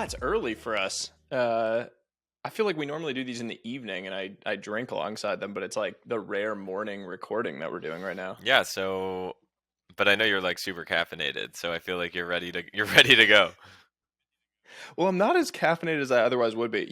It's early for us. I feel like we normally do these in the evening, and I drink alongside them, but it's like the rare morning recording that we're doing right now. Yeah, but I know you're like super caffeinated, so I feel like you're ready to go. Well, I'm not as caffeinated as I otherwise would be.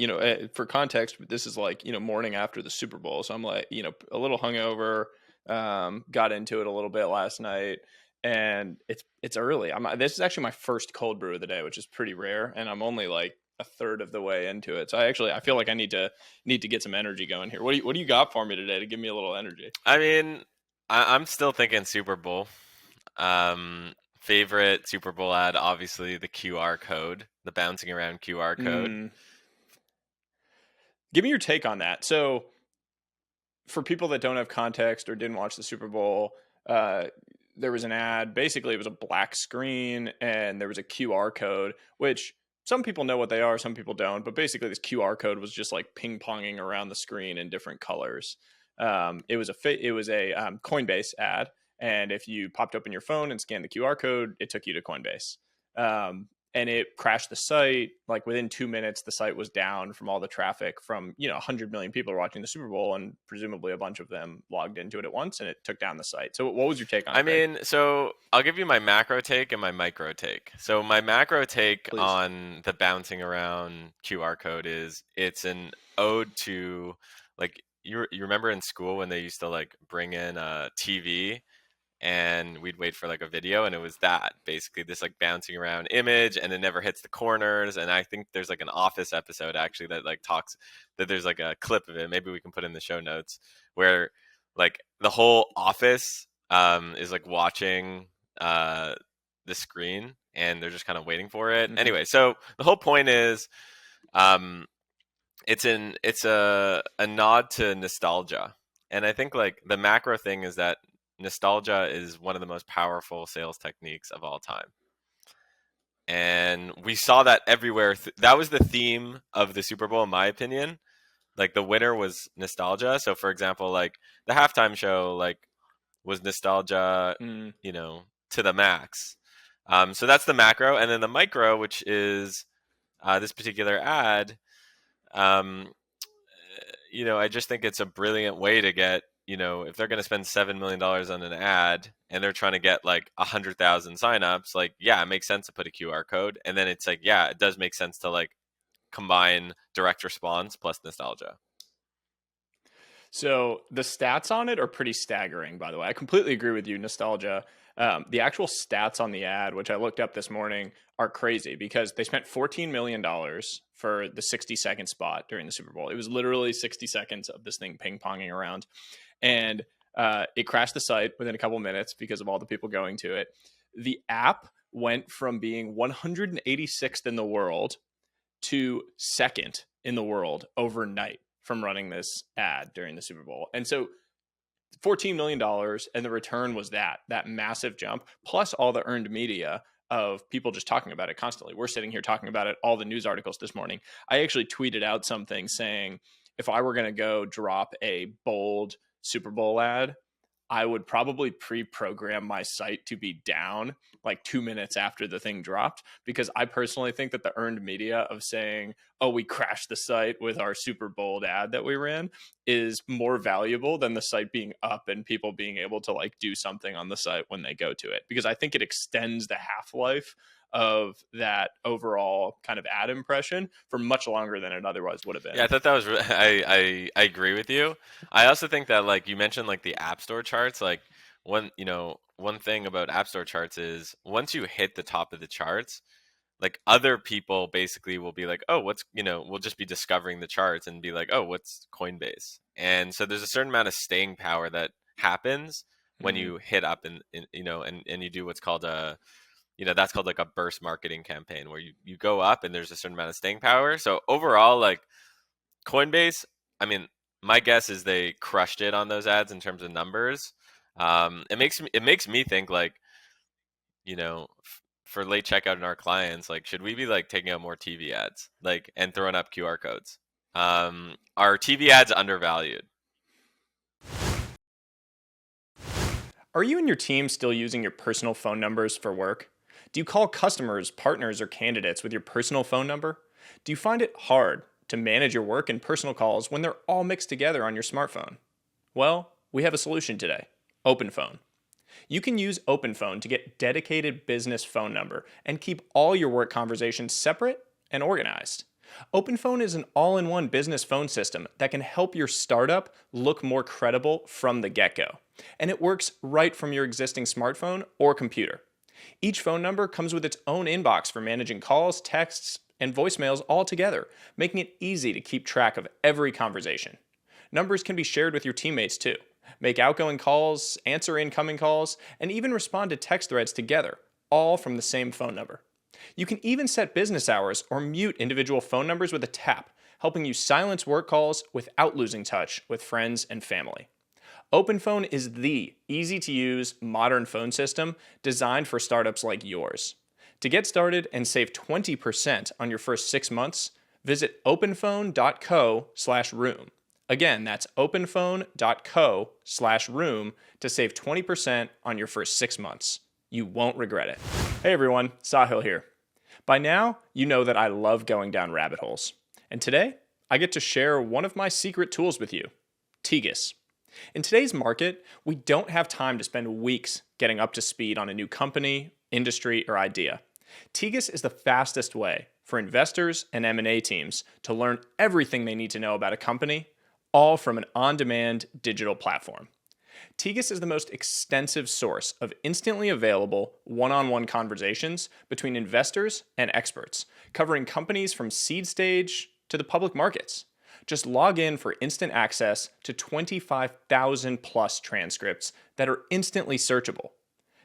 For context, this is like morning after the Super Bowl, so I'm like a little hungover. Got into it a little bit last night, and it's early. This is actually my first cold brew of the day, which is pretty rare, and I'm only like a third of the way into it. So I feel like I need to get some energy going here. What do you got for me today to give me a little energy? I mean, I'm still thinking Super Bowl. Favorite Super Bowl ad, obviously the QR code, the bouncing around QR code. Mm, Give me your take on that. So for people that don't have context or didn't watch the Super Bowl, uh, there was an ad. Basically, it was a black screen and there was a QR code, which some people know what they are, some people don't. But basically, this QR code was just like ping ponging around the screen in different colors. It was a Coinbase ad, and if you popped open your phone and scanned the QR code, it took you to Coinbase. And it crashed the site. Like within 2 minutes, the site was down from all the traffic from 100 million people watching the Super Bowl, and presumably a bunch of them logged into it at once, and it took down the site. So, what was your take on I it, Greg? mean, so I'll give you my macro take and my micro take. So my macro take Please. on the bouncing around QR code is it's an ode to like you remember in school when they used to like bring in a TV and we'd wait for like a video and it was that basically this like bouncing around image and it never hits the corners. And I think there's like an Office episode actually that like talks that there's like a clip of it, maybe we can put in the show notes, where like the whole office is like watching uh the screen and they're just kind of waiting for it Hmm. anyway. So the whole point is um it's a nod to nostalgia. And I think like the macro thing is that nostalgia is one of the most powerful sales techniques of all time. And we saw that everywhere. That was the theme of the Super Bowl, in my opinion. Like the winner was nostalgia. So, for example, like the halftime show, like was nostalgia, Mm. to the max. So that's the macro, and then the micro, which is this particular ad. Um, I just think it's a brilliant way to get, if they're going to spend $7 million on an ad and they're trying to get like 100,000 signups, like, yeah, it makes sense to put a QR code. And then it's like, yeah, it does make sense to like combine direct response plus nostalgia. So the stats on it are pretty staggering, by the way. I completely agree with you. Nostalgia. The actual stats on the ad, which I looked up this morning, are crazy because they spent $14 million for the 60-second spot during the Super Bowl. It was literally 60 seconds of this thing ping ponging around. And it crashed the site within a couple minutes because of all the people going to it. The app went from being 186th in the world to second in the world overnight from running this ad during the Super Bowl. And so $14 million, and the return was that massive jump, plus all the earned media of people just talking about it constantly. We're sitting here talking about it, all the news articles this morning. I actually tweeted out something saying if I were going to go drop a bold Super Bowl ad, I would probably pre-program my site to be down like 2 minutes after the thing dropped, because I personally think that the earned media of saying, "Oh, we crashed the site with our super bold ad that we ran," is more valuable than the site being up and people being able to like do something on the site when they go to it, because I think it extends the half-life of that overall kind of ad impression for much longer than it otherwise would have Yeah, I been. thought that was. I agree with you. I also think that like you mentioned like the App Store charts. Like one thing about App Store charts is once you hit the top of the charts, like other people basically will be like, oh, we'll just be discovering the charts and be like, oh, what's Coinbase? And so there's a certain amount of staying power that happens when Mm. you hit up and you do what's called that's called like a burst marketing campaign where you go up and there's a certain amount of staying power. So overall, like Coinbase, I mean, my guess is they crushed it on those ads in terms of numbers. It makes me think like, for late checkout and our clients, like, should we be like taking out more TV ads, like, and throwing up QR codes? Are TV ads undervalued? Are you and your team still using your personal phone numbers for work? Do you call customers, partners, or candidates with your personal phone number? Do you find it hard to manage your work and personal calls when they're all mixed together on your smartphone? Well, we have a solution today: OpenPhone. You can use OpenPhone to get dedicated business phone number and keep all your work conversations separate and organized. OpenPhone is an all-in-one business phone system that can help your startup look more credible from the get-go. And it works right from your existing smartphone or computer. Each phone number comes with its own inbox for managing calls, texts, and voicemails all together, making it easy to keep track of every conversation. Numbers can be shared with your teammates too. Make outgoing calls, answer incoming calls, and even respond to text threads together, all from the same phone number. You can even set business hours or mute individual phone numbers with a tap, helping you silence work calls without losing touch with friends and family. OpenPhone is the easy-to-use, modern phone system designed for startups like yours. To get started and save 20% on your first 6 months, visit openphone.co/room. Again, that's openphone.co/room to save 20% on your first 6 months. You won't regret it. Hey everyone, Sahil here. By now, you know that I love going down rabbit holes. And today, I get to share one of my secret tools with you: Tegus. In today's market, we don't have time to spend weeks getting up to speed on a new company, industry, or idea. Tegus is the fastest way for investors and M&A teams to learn everything they need to know about a company, all from an on-demand digital platform. Tegus is the most extensive source of instantly available one-on-one conversations between investors and experts, covering companies from seed stage to the public markets. Just log in for instant access to 25,000 plus transcripts that are instantly searchable.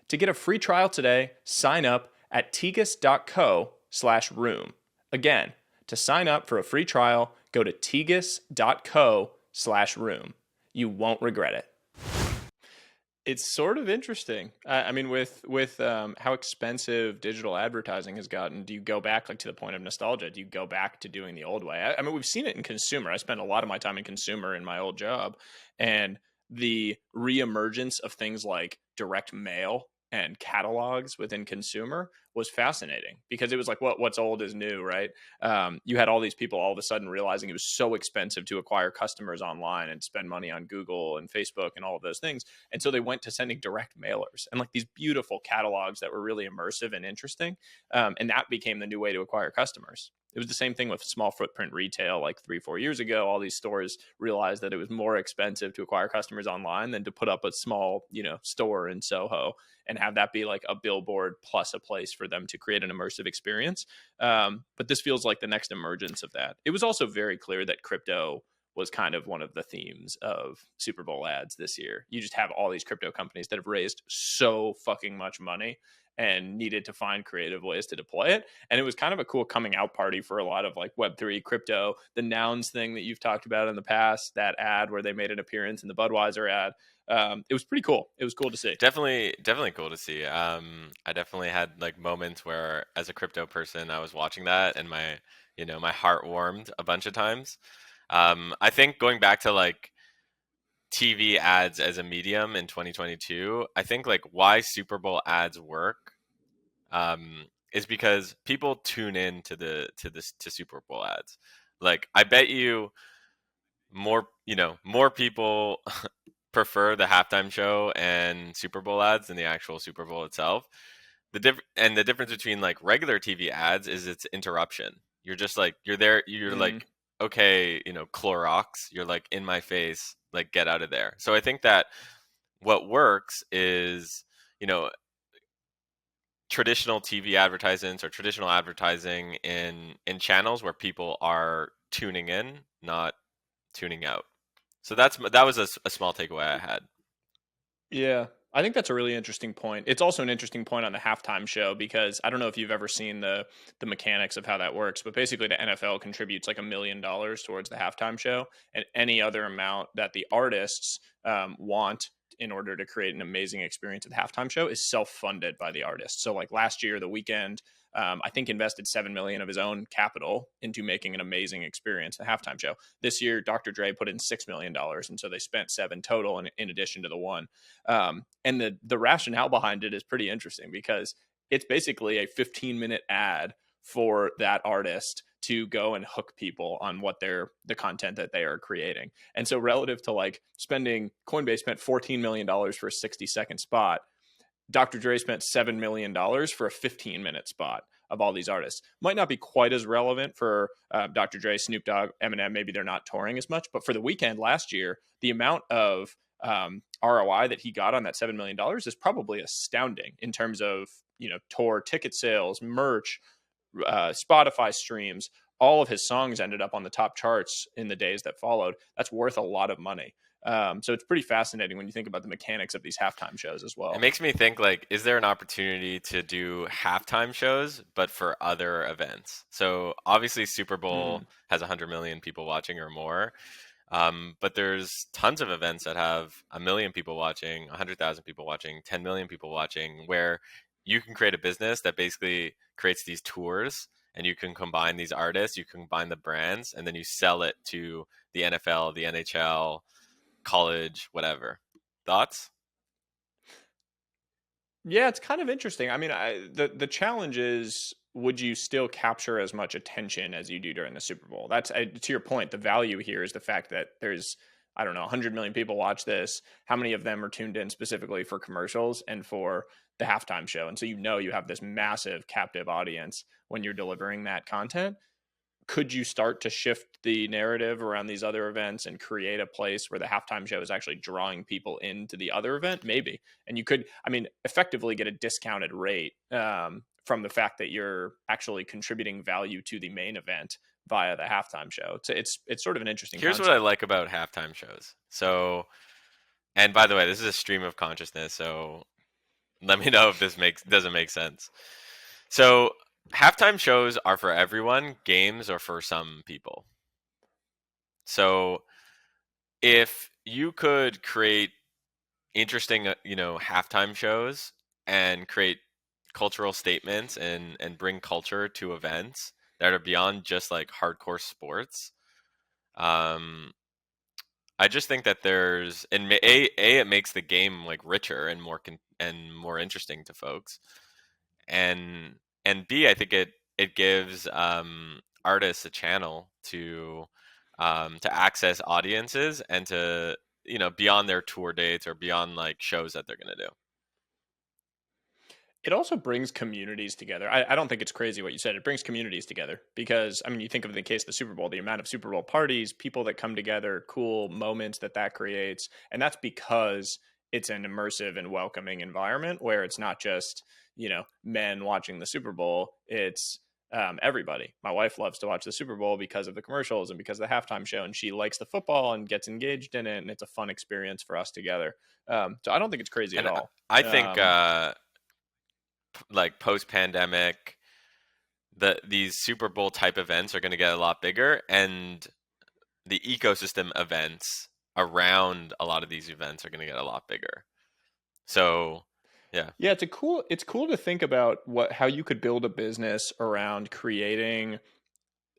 To get a free trial today, sign up at tegus.co/room. Again, to sign up for a free trial, go to tegus.co/room. You won't regret it. It's sort of interesting. I mean, with how expensive digital advertising has gotten, do you go back like to the point of nostalgia? Do you go back to doing the old way? I mean, we've seen it in consumer. I spent a lot of my time in consumer in my old job, and the reemergence of things like direct mail and catalogs within consumer was fascinating because it was like what's old is new, right? You had all these people all of a sudden realizing it was so expensive to acquire customers online and spend money on Google and Facebook and all of those things. And so they went to sending direct mailers and like these beautiful catalogs that were really immersive and interesting. And that became the new way to acquire customers. It was the same thing with small footprint retail like 3-4 years ago. All these stores realized that it was more expensive to acquire customers online than to put up a small, store in Soho and have that be like a billboard plus a place for them to create an immersive experience. But this feels like the next emergence of that. It was also very clear that crypto was kind of one of the themes of Super Bowl ads this year. You just have all these crypto companies that have raised so fucking much money and needed to find creative ways to deploy it. And it was kind of a cool coming out party for a lot of like Web3 crypto, the Nouns thing that you've talked about in the past, that ad where they made an appearance in the Budweiser ad. It was pretty cool. It was cool to see. Definitely cool to see. I definitely had like moments where, as a crypto person, I was watching that and my heart warmed a bunch of times. I think going back to like TV ads as a medium in 2022, I think like why Super Bowl ads work is because people tune in to Super Bowl ads. Like I bet you more people prefer the halftime show and Super Bowl ads than the actual Super Bowl itself. The difference between like regular TV ads is its interruption. You're just like you're there. You're like, okay, Clorox. You're like in my face. Like get out of there. So I think that what works is traditional TV advertisements or traditional advertising in channels where people are tuning in, not tuning out. So that was a small takeaway I had. Yeah, I think that's a really interesting point. It's also an interesting point on the halftime show because I don't know if you've ever seen the mechanics of how that works, but basically the NFL contributes like $1 million towards the halftime show, and any other amount that the artists want in order to create an amazing experience at the halftime show is self-funded by the artist. So like last year, The Weeknd, I think invested $7 million of his own capital into making an amazing experience at the halftime show. This year, Dr. Dre put in $6 million, and so they spent 7 total in addition to the one. And the rationale behind it is pretty interesting because it's basically a 15-minute ad for that artist to go and hook people on what the content that they are creating. And so relative to like spending, Coinbase spent $14 million for a 60-second spot. Dr. Dre spent $7 million for a 15-minute spot of all these artists. Might not be quite as relevant for Dr. Dre, Snoop Dogg, Eminem. Maybe they're not touring as much, but for The Weeknd last year, the amount of ROI that he got on that $7 million is probably astounding in terms of, tour ticket sales, merch, Spotify streams. All of his songs ended up on the top charts in the days that followed. That's worth a lot of money. So it's pretty fascinating when you think about the mechanics of these halftime shows as It well. makes me think like, is there an opportunity to do halftime shows, but for other events? So obviously, Super Bowl Mm. has 100 million people watching or more, but there's tons of events that have a million people watching, 100,000 people watching, 10 million people watching, where you can create a business that basically creates these tours, and you can combine these artists, you can combine the brands, and then you sell it to the NFL, the NHL, college, whatever. Thoughts? Yeah, it's kind of interesting. I mean, the challenge is, would you still capture as much attention as you do during the Super Bowl? That's to your point. The value here is the fact that there's, I don't know, 100 million people watch this. How many of them are tuned in specifically for commercials and for the halftime show? And so you have this massive captive audience when you're delivering that content. Could you start to shift the narrative around these other events and create a place where the halftime show is actually drawing people into the other event? Maybe. And you could, I mean, effectively get a discounted rate from the fact that you're actually contributing value to the main event via the halftime show. It's sort of an interesting Here's what I concept. like about halftime shows. So, and by the way, this is a stream of consciousness, so let me know if this doesn't make sense. So, halftime shows are for everyone, games are for some people. So, if you could create interesting, halftime shows and create cultural statements and bring culture to events that are beyond just like hardcore sports, um, I just think that there's and it makes the game like richer and and more interesting to folks, and B, I think it gives artists a channel to access audiences and to beyond their tour dates or beyond like shows that they're gonna do. It also brings communities together. I don't think it's crazy what you said. It brings communities together because, I mean, you think of the case of the Super Bowl, the amount of Super Bowl parties, people that come together, cool moments that creates. And that's because it's an immersive and welcoming environment where it's not just, men watching the Super Bowl. It's everybody. My wife loves to watch the Super Bowl because of the commercials and because of the halftime show. And she likes the football and gets engaged in it. And it's a fun experience for us together. So I don't think it's crazy at And all. I think Um, like post pandemic, these Super Bowl type events are going to get a lot bigger, and the ecosystem events around a lot of these events are going to get a lot bigger. So, yeah. Yeah, it's cool to think about how you could build a business around creating.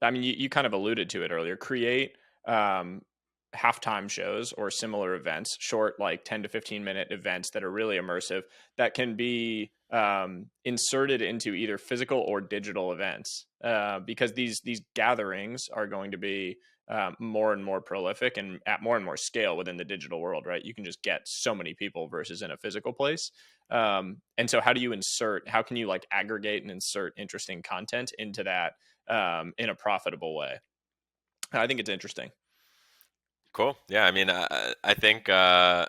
I mean, you kind of alluded to it earlier. Create um, halftime shows or similar events, short, like 10 to 15-minute events that are really immersive, that can be inserted into either physical or digital events. Because these gatherings are going to be more and more prolific and at more and more scale within the digital world, right? You can just get so many people versus in a physical place. And so, how can you like aggregate and insert interesting content into that in a profitable way? I think it's interesting. Cool. Yeah, I mean, I think that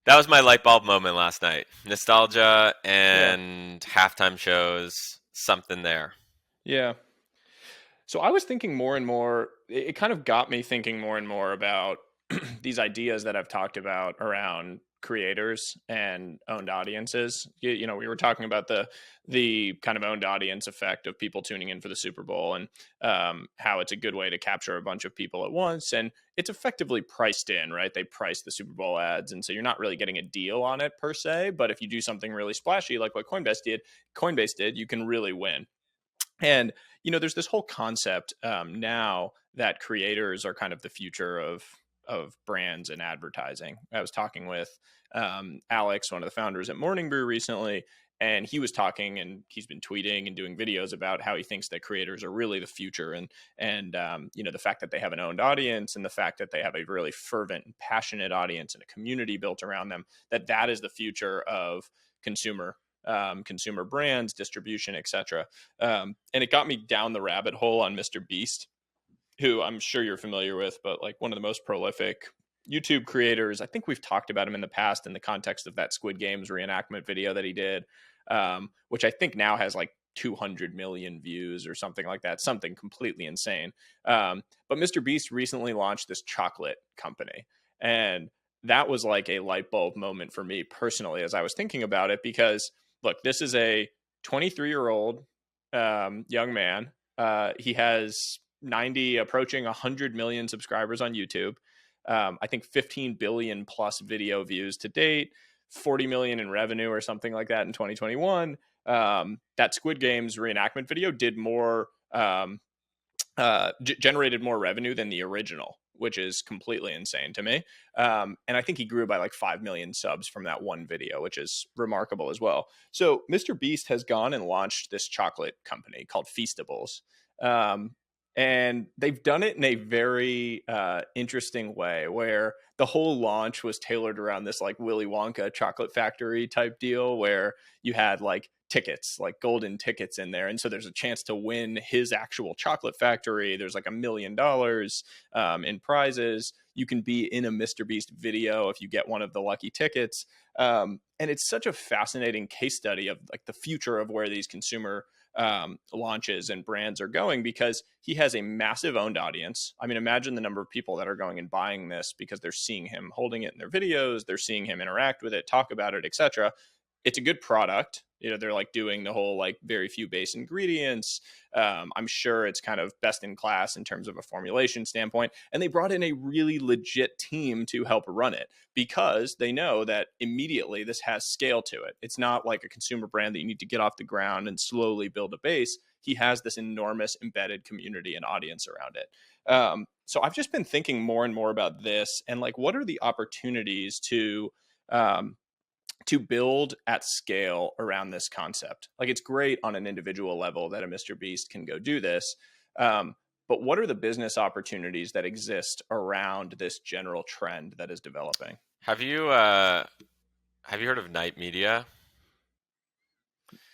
was my light bulb moment last night. Nostalgia Yeah. and halftime shows, something there. Yeah. So I was thinking more and more, it kind of got me thinking more and more about these ideas that I've talked about around creators and owned audiences. We were talking about the kind of owned audience effect of people tuning in for the Super Bowl and how it's a good way to capture a bunch of people at once. And it's effectively priced in, right? They price the Super Bowl ads. And so you're not really getting a deal on it per se. But if you do something really splashy, like what Coinbase did, you can really win. And there's this whole concept now that creators are kind of the future of brands and advertising. I was talking with Alex, one of the founders at Morning Brew recently, And he was talking, and he's been tweeting and doing videos about how he thinks that creators are really the future, and you know, the fact that they have an owned audience, and the fact that they have a really fervent and passionate audience and a community built around them, that is the future of consumer consumer brands, distribution, etc. And it got me down the rabbit hole on Mr. Beast, who I'm sure you're familiar with, but like one of the most prolific YouTube creators. I think we've talked about him in the past in the context of that Squid Games reenactment video that he did, which I think now has like 200 million views or something like that, something completely insane. But Mr. Beast recently launched this chocolate company. And that was like a light bulb moment for me personally as I was thinking about it, because look, this is a 23-year-old young man. He has 90 approaching 100 million subscribers on YouTube. I think 15 billion plus video views to date, 40 million in revenue or something like that in 2021. That Squid Games reenactment video did more, generated more revenue than the original, which is completely insane to me. And I think he grew by like 5 million subs from that one video, which is remarkable as well. So Mr. Beast has gone and launched this chocolate company called Feastables. And they've done it in a very interesting way, where the whole launch was tailored around this like Willy Wonka chocolate factory type deal, where you had like tickets, like golden tickets in there. And so there's a chance to win his actual chocolate factory. There's like $1 million in prizes. You can be in a Mr. Beast video if you get one of the lucky tickets. And it's such a fascinating case study of like the future of where these consumer launches and brands are going, because he has a massive owned audience. I mean, imagine the number of people that are going and buying this because they're seeing him holding it in their videos, they're seeing him interact with it, talk about it, etc. It's a good product. You know, they're like doing the whole like very few base ingredients. I'm sure it's kind of best in class in terms of a formulation standpoint. And they brought in a really legit team to help run it, because they know that immediately this has scale to it. It's not like a consumer brand that you need to get off the ground and slowly build a base. He has this enormous embedded community and audience around it. So I've just been thinking more and more about this, and like, what are the opportunities to build at scale around this concept? Like, it's great on an individual level that a Mr. Beast can go do this. But what are the business opportunities that exist around this general trend that is developing? Have you heard of Night Media?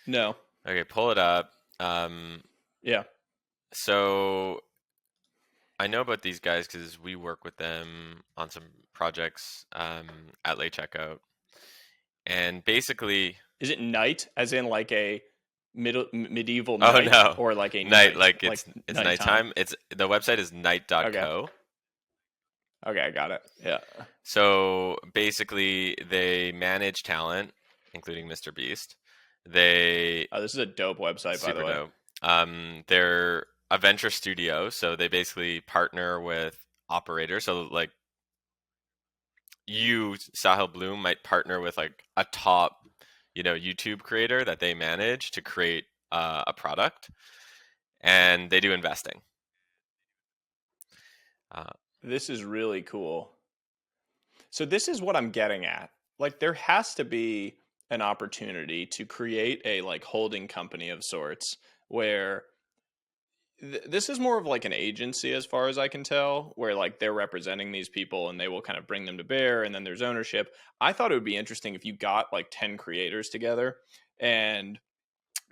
No. Okay, pull it up. Um, Yeah. so I know about these guys because we work with them on some projects at Late Checkout. And basically, Is it night as in like a medieval oh night, no, or like a night, night, like like it's nighttime? nighttime. It's the website is Okay. night.co. Okay, I got it. Yeah. So basically, they manage talent, including Mr. Beast. They Oh, this is a dope website, by the super way. dope. They're a venture studio, so they basically partner with operators. So like you, Sahil Bloom, might partner with like a top, YouTube creator that they manage to create a product, and they do investing. Uh, This is really cool. So this is what I'm getting at. Like, there has to be an opportunity to create a like holding company of sorts, where this is more of like an agency as far as I can tell, where like they're representing these people and they will kind of bring them to bear, and then there's ownership. I thought it would be interesting if you got like 10 creators together and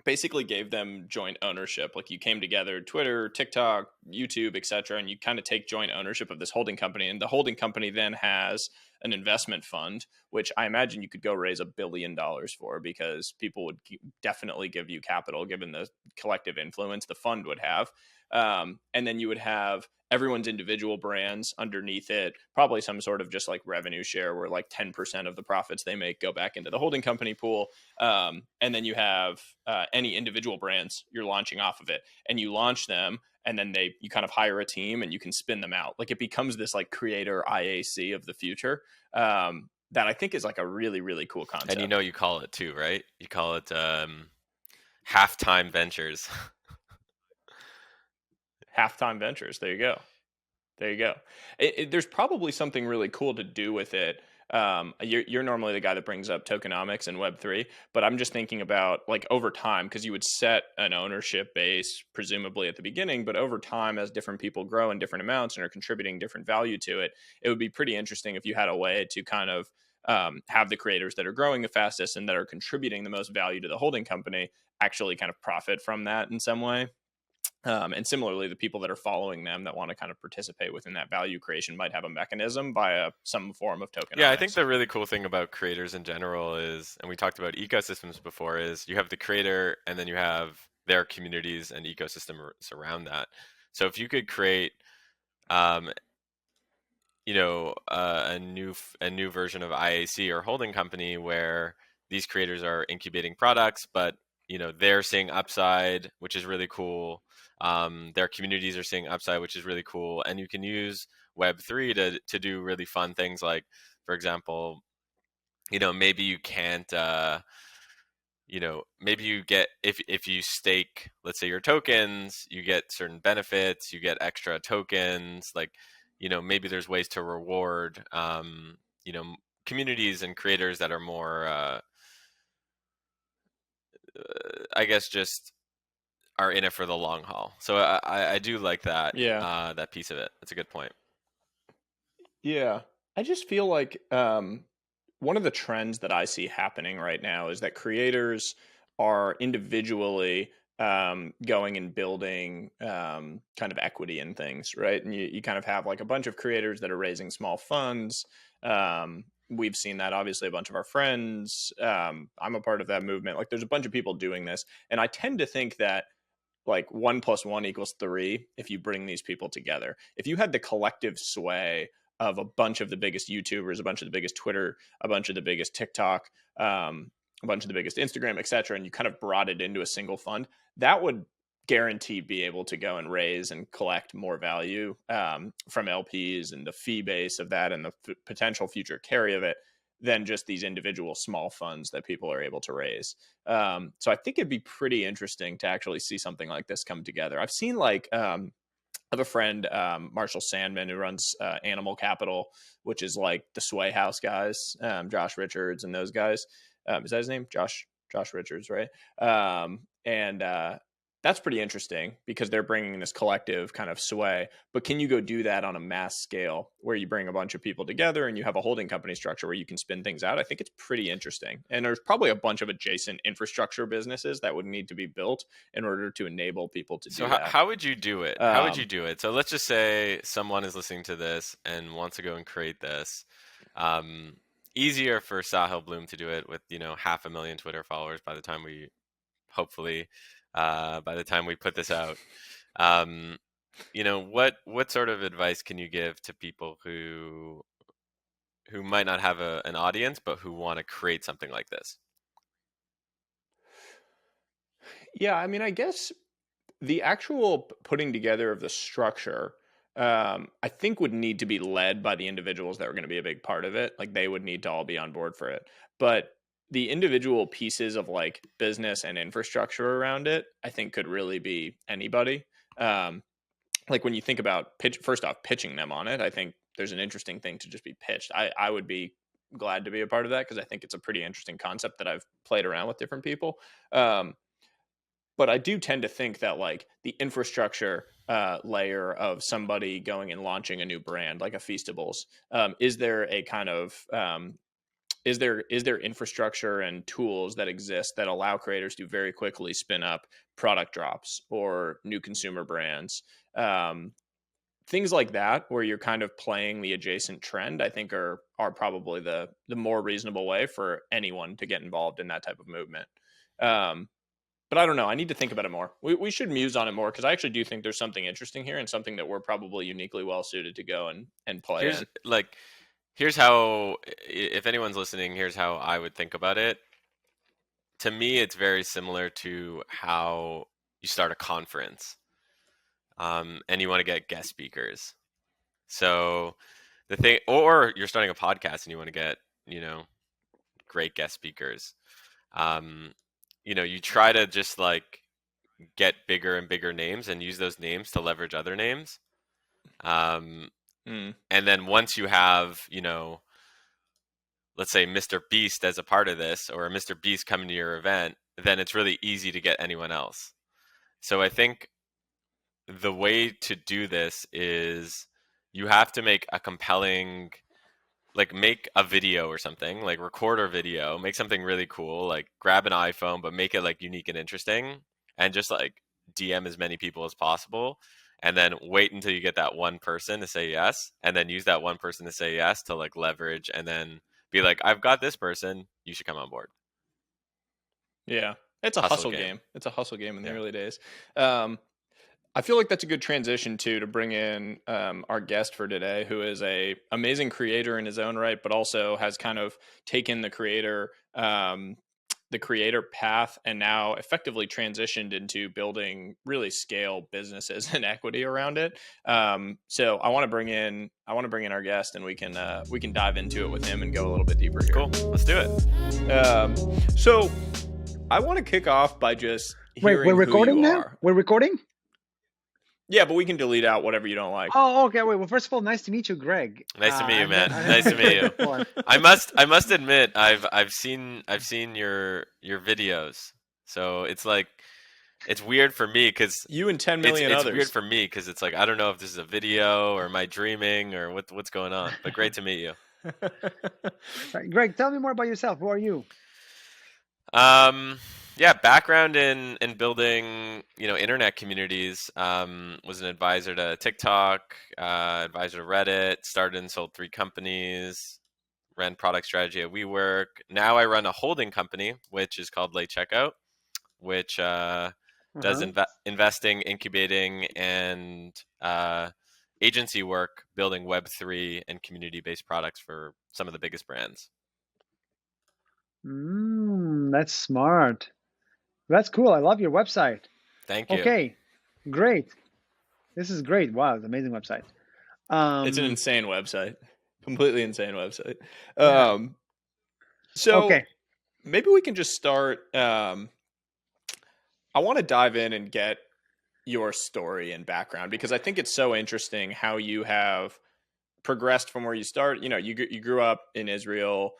basically gave them joint ownership. Like, you came together, Twitter, TikTok, YouTube, etc., and you kind of take joint ownership of this holding company, and the holding company then has an investment fund, which I imagine you could go raise $1 billion for, because people would definitely give you capital given the collective influence the fund would have. And then you would have everyone's individual brands underneath it, probably some sort of just like revenue share, where like 10% of the profits they make go back into the holding company pool. And then you have any individual brands you're launching off of it, and you launch them, and then you kind of hire a team and you can spin them out. Like, it becomes this like creator IAC of the future. That I think is like a really, really cool and concept. you call it too, right? You call it halftime ventures. Halftime Ventures. There you go. There you go. There's probably something really cool to do with it. You're normally the guy that brings up tokenomics and Web3, but I'm just thinking about like over time, because you would set an ownership base presumably at the beginning, but over time, as different people grow in different amounts and are contributing different value to it, it would be pretty interesting if you had a way to kind of have the creators that are growing the fastest and that are contributing the most value to the holding company actually kind of profit from that in some way. And similarly, the people that are following them that want to kind of participate within that value creation might have a mechanism via some form of Yeah, I think tokenomics. the really cool thing about creators in general is, and we talked about ecosystems before, is you have the creator and then you have their communities and ecosystems around that. So if you could create, um, a new version of IAC or holding company where these creators are incubating products, but they're seeing upside, which is really cool. Their communities are seeing upside, which is really cool, and you can use Web3 to do really fun things like, for example, maybe you can't. Maybe you get, if you stake, let's say, your tokens, you get certain benefits, you get extra tokens, like, maybe there's ways to reward communities and creators that are more I guess just are in it for the long haul. So I do like that Yeah. that piece of it. That's a good point. Yeah. I just feel like one of the trends that I see happening right now is that creators are individually going and building kind of equity in things, right? And you kind of have like a bunch of creators that are raising small funds. We've seen that obviously a bunch of our friends. I'm a part of that movement. Like there's a bunch of people doing this. And I tend to think that like 1 + 1 = 3 if you bring these people together. If you had the collective sway of a bunch of the biggest YouTubers, a bunch of the biggest Twitter, a bunch of the biggest TikTok, a bunch of the biggest Instagram, etc., and you kind of brought it into a single fund, that would guaranteed be able to go and raise and collect more value from LPs and the fee base of that and the potential future carry of it than just these individual small funds that people are able to raise. So I think it'd be pretty interesting to actually see something like this come together. I've seen like I have a friend, Marshall Sandman, who runs Animal Capital, which is like the Sway House guys, Josh Richards and those guys. Is that his name? Josh Richards, right? And that's pretty interesting because they're bringing this collective kind of sway. But can you go do that on a mass scale where you bring a bunch of people together and you have a holding company structure where you can spin things out? I think it's pretty interesting. And there's probably a bunch of adjacent infrastructure businesses that would need to be built in order to enable people to So do how, that. how would you do it? How would you Um, do it? So let's just say someone is listening to this and wants to go and create this. Um, Easier for Sahil Bloom to do it with 500,000 Twitter followers by the time we hopefully by the time we put this out. Um, what sort of advice can you give to people who might not have an audience but who want to create something like this? yeah, I mean, I guess the actual putting together of the structure, I think would need to be led by the individuals that are going to be a big part of it. Like they would need to all be on board for it. But the individual pieces of like business and infrastructure around it, I think could really be anybody. Um, like when you think about first off, pitching them on it, I think there's an interesting thing to just be pitched. I would be glad to be a part of that because I think it's a pretty interesting concept that I've played around with different people. Um, but I do tend to think that like the infrastructure layer of somebody going and launching a new brand like a Feastables, is there a kind of is there infrastructure and tools that exist that allow creators to very quickly spin up product drops or new consumer brands, things like that where you're kind of playing the adjacent trend? I think are probably the more reasonable way for anyone to get involved in that type of movement. um, but I don't know. I need to think about it more. We should muse on it more because I actually do think there's something interesting here and something that we're probably uniquely well suited to go and play Here's in. like here's how, if anyone's listening, here's how I would think about it. To me, it's very similar to how you start a conference, and you want to get guest speakers. So the thing, or you're starting a podcast and you want to get, great guest speakers. Um, you try to just like get bigger and bigger names and use those names to leverage other names. Um, Mm, and then once you have, let's say Mr. Beast as a part of this, or Mr. Beast coming to your event, then it's really easy to get anyone else. So I think the way to do this is you have to make a compelling, like make a video or something, like record a video, make something really cool, like grab an iPhone, but make it like unique and interesting, and just like DM as many people as possible. And then wait until you get that one person to say yes, and then use that one person to say yes to like leverage, and then be like, I've got this person, you should come on board. Yeah. It's a Hustle hustle game. game. It's a hustle game in the Yeah. early days. I feel like that's a good transition to bring in our guest for today, who is a amazing creator in his own right, but also has kind of taken the creator path and now effectively transitioned into building really scale businesses and equity around it. So I want to bring in our guest, and we can dive into it with him and go a little bit deeper here. Cool. Let's do it. So I want to kick off by just Wait, hearing we're recording who you now? are. We're recording? Yeah, but we can delete out whatever you don't like. Oh, okay. Wait. Well, first of all, nice to meet you, Greg. Nice to meet you, man. I've Nice to meet you. before. I must admit, I've seen your videos. So it's like, it's weird for me because You and 10 million it's others. weird for me because it's like, I don't know if this is a video or am I dreaming or what's going on. But great to meet you. Right, Greg, tell me more about yourself. Who are you? Yeah, background in building, internet communities. Was an advisor to TikTok, advisor to Reddit, started and sold 3 companies, ran product strategy at WeWork. Now I run a holding company, which is called Late Checkout, which does investing, incubating, and agency work, building Web3 and community-based products for some of the biggest brands. That's smart. That's cool. I love your website. Thank you. Okay, great. This is great. Wow, it's an amazing website. It's an insane website. Completely insane website. Yeah. So Okay. maybe we can just start. I want to dive in and get your story and background, because I think it's so interesting how you have progressed from where you start. You grew up in Israel.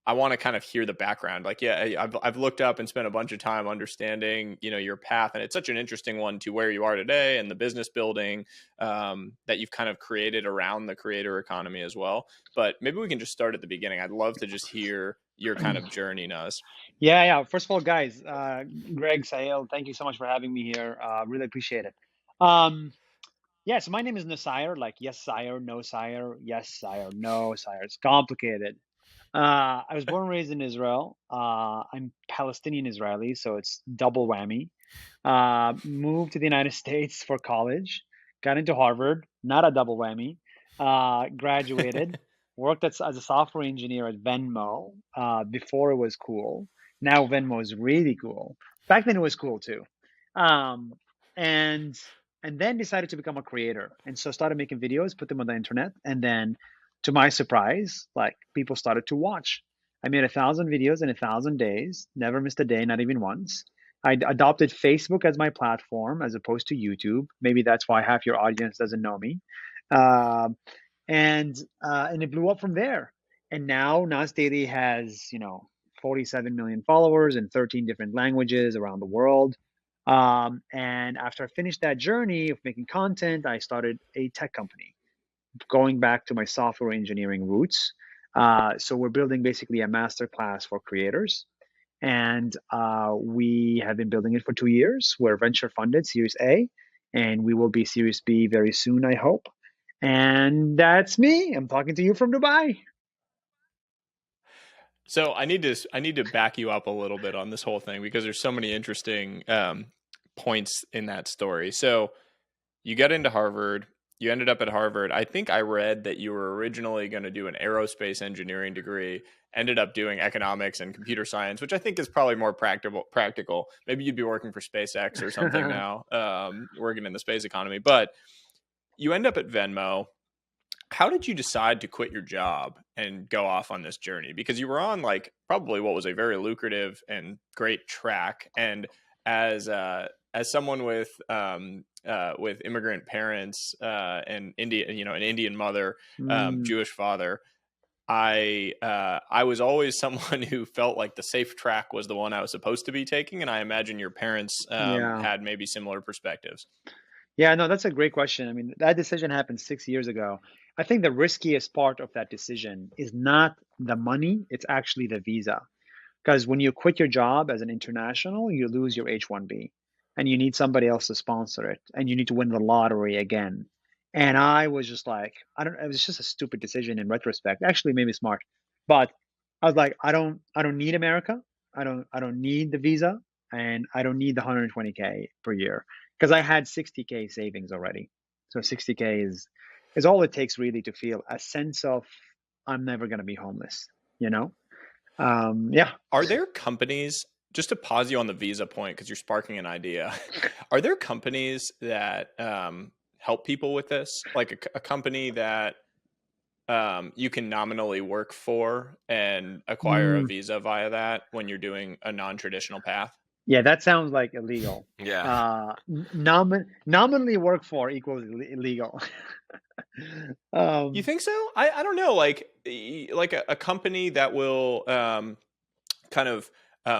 I want to kind of hear the background. Like, yeah, I've looked up and spent a bunch of time understanding, your path, and it's such an interesting one to where you are today and the business building that you've kind of created around the creator economy as well. But maybe we can just start at the beginning. I'd love to just hear your kind of journey, Nas. Yeah. First of all, guys, Greg, Sahil, thank you so much for having me here. Really appreciate it. Yeah, so my name is Nuseir, like yes, sire, no, sire, yes, sire, no, sire. It's complicated. I was born and raised in Israel. I'm Palestinian Israeli, so it's double whammy. Moved to the United States for college, got into Harvard, not a double whammy. Graduated, worked as a software engineer at Venmo before it was cool. Now Venmo is really cool. Back then it was cool too. And then decided to become a creator. And so started making videos, put them on the internet, and then to my surprise, like people started to watch. I made 1,000 videos in 1,000 days, never missed a day, not even once. I adopted Facebook as my platform as opposed to YouTube. Maybe that's why half your audience doesn't know me. And it blew up from there. And now Nas Daily has, 47 million followers in 13 different languages around the world. And after I finished that journey of making content, I started a tech company, going back to my software engineering roots. So we're building basically a masterclass for creators. And we have been building it for 2 years. We're venture funded, Series A, and we will be Series B very soon, I hope. And that's me. I'm talking to you from Dubai. So I need to back you up a little bit on this whole thing, because there's so many interesting points in that story. So you got into Harvard. You ended up at Harvard. I think I read that you were originally going to do an aerospace engineering degree, ended up doing economics and computer science, which I think is probably more practical. Maybe you'd be working for SpaceX or something now, working in the space economy. But you end up at Venmo. How did you decide to quit your job and go off on this journey? Because you were on like probably what was a very lucrative and great track. And as someone with immigrant parents and an Indian mother, Jewish father, I was always someone who felt like the safe track was the one I was supposed to be taking, and I imagine your parents Yeah. had maybe similar perspectives. Yeah, no, that's a great question. I mean, that decision happened 6 years ago. I think the riskiest part of that decision is not the money, it's actually the visa. Because when you quit your job as an international, you lose your H-1B and you need somebody else to sponsor it and you need to win the lottery again. And I was just like, I don't, it was just a stupid decision in retrospect. Actually, maybe smart. But I was like, I don't need America. I don't need the visa and I don't need the 120K per year because I had 60K savings already. So 60K is all it takes really to feel a sense of I'm never going to be homeless, you know? Yeah. Are there companies, just to pause you on the visa point, because you're sparking an idea, are there companies that help people with this? Like a company that you can nominally work for and acquire a Mm, visa via that when you're doing a non-traditional path? yeah, that sounds like illegal. Yeah. Nominally work for equals illegal. You um, think so? I don't know. Like a company that will kind of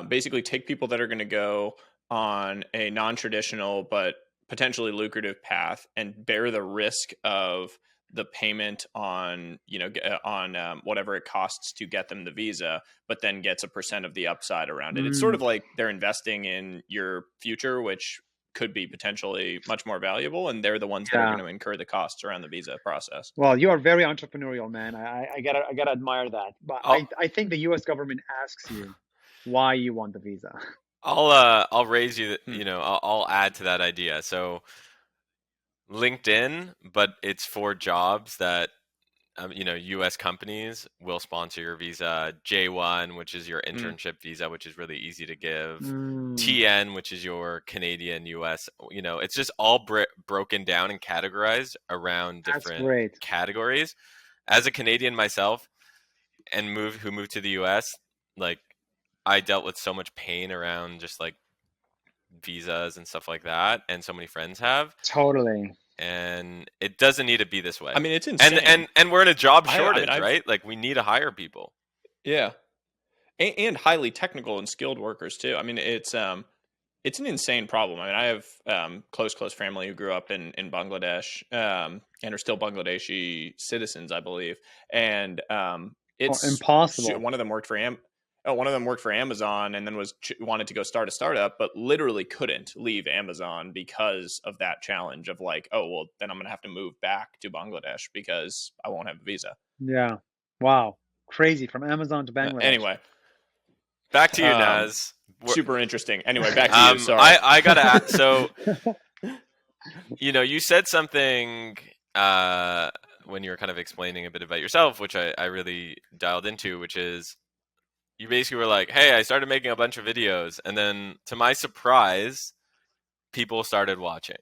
basically take people that are going to go on a non-traditional but potentially lucrative path and bear the risk of the payment on on whatever it costs to get them the visa, but then gets a percent of the upside around it. It's sort of mm, like they're investing in your future, which could be potentially much more valuable, and they're the ones that are going yeah. to incur the costs around the visa process. Well, you are very entrepreneurial, man. I gotta admire that. But I'll I think the U.S. government asks you why you want the visa. I'll raise you. Hmm. I'll add to that idea. So LinkedIn, but it's for jobs that U.S. companies will sponsor your visa. J1, which is your Hmm. internship visa, which is really easy to give. Mm, TN, which is your Canadian U.S. It's just all broken down and categorized around that's different great. categories. As a Canadian myself and who moved to the U.S., like I dealt with so much pain around just like visas and stuff like that, and so many friends have, Totally. and it doesn't need to be this way. I mean, it's And insane. and we're in a job I mean, shortage, I've right? Like we need to hire people. yeah, and highly technical and skilled workers too. I mean, it's an insane problem. I mean, I have close family who grew up in Bangladesh and are still Bangladeshi citizens, I believe. And Oh, it's impossible. one of them worked for one of them worked for Amazon and then wanted to go start a startup, but literally couldn't leave Amazon because of that challenge of like, oh well, then I'm gonna have to move back to Bangladesh because I won't have a visa. Yeah. Wow. Crazy from Amazon to Bangladesh. Anyway, Back to you, um, Naz. super interesting. Anyway, back to you. Sorry. I gotta so you said something when you were kind of explaining a bit about yourself, which I really dialed into, which is you basically were like, hey, I started making a bunch of videos, and then to my surprise, people started watching,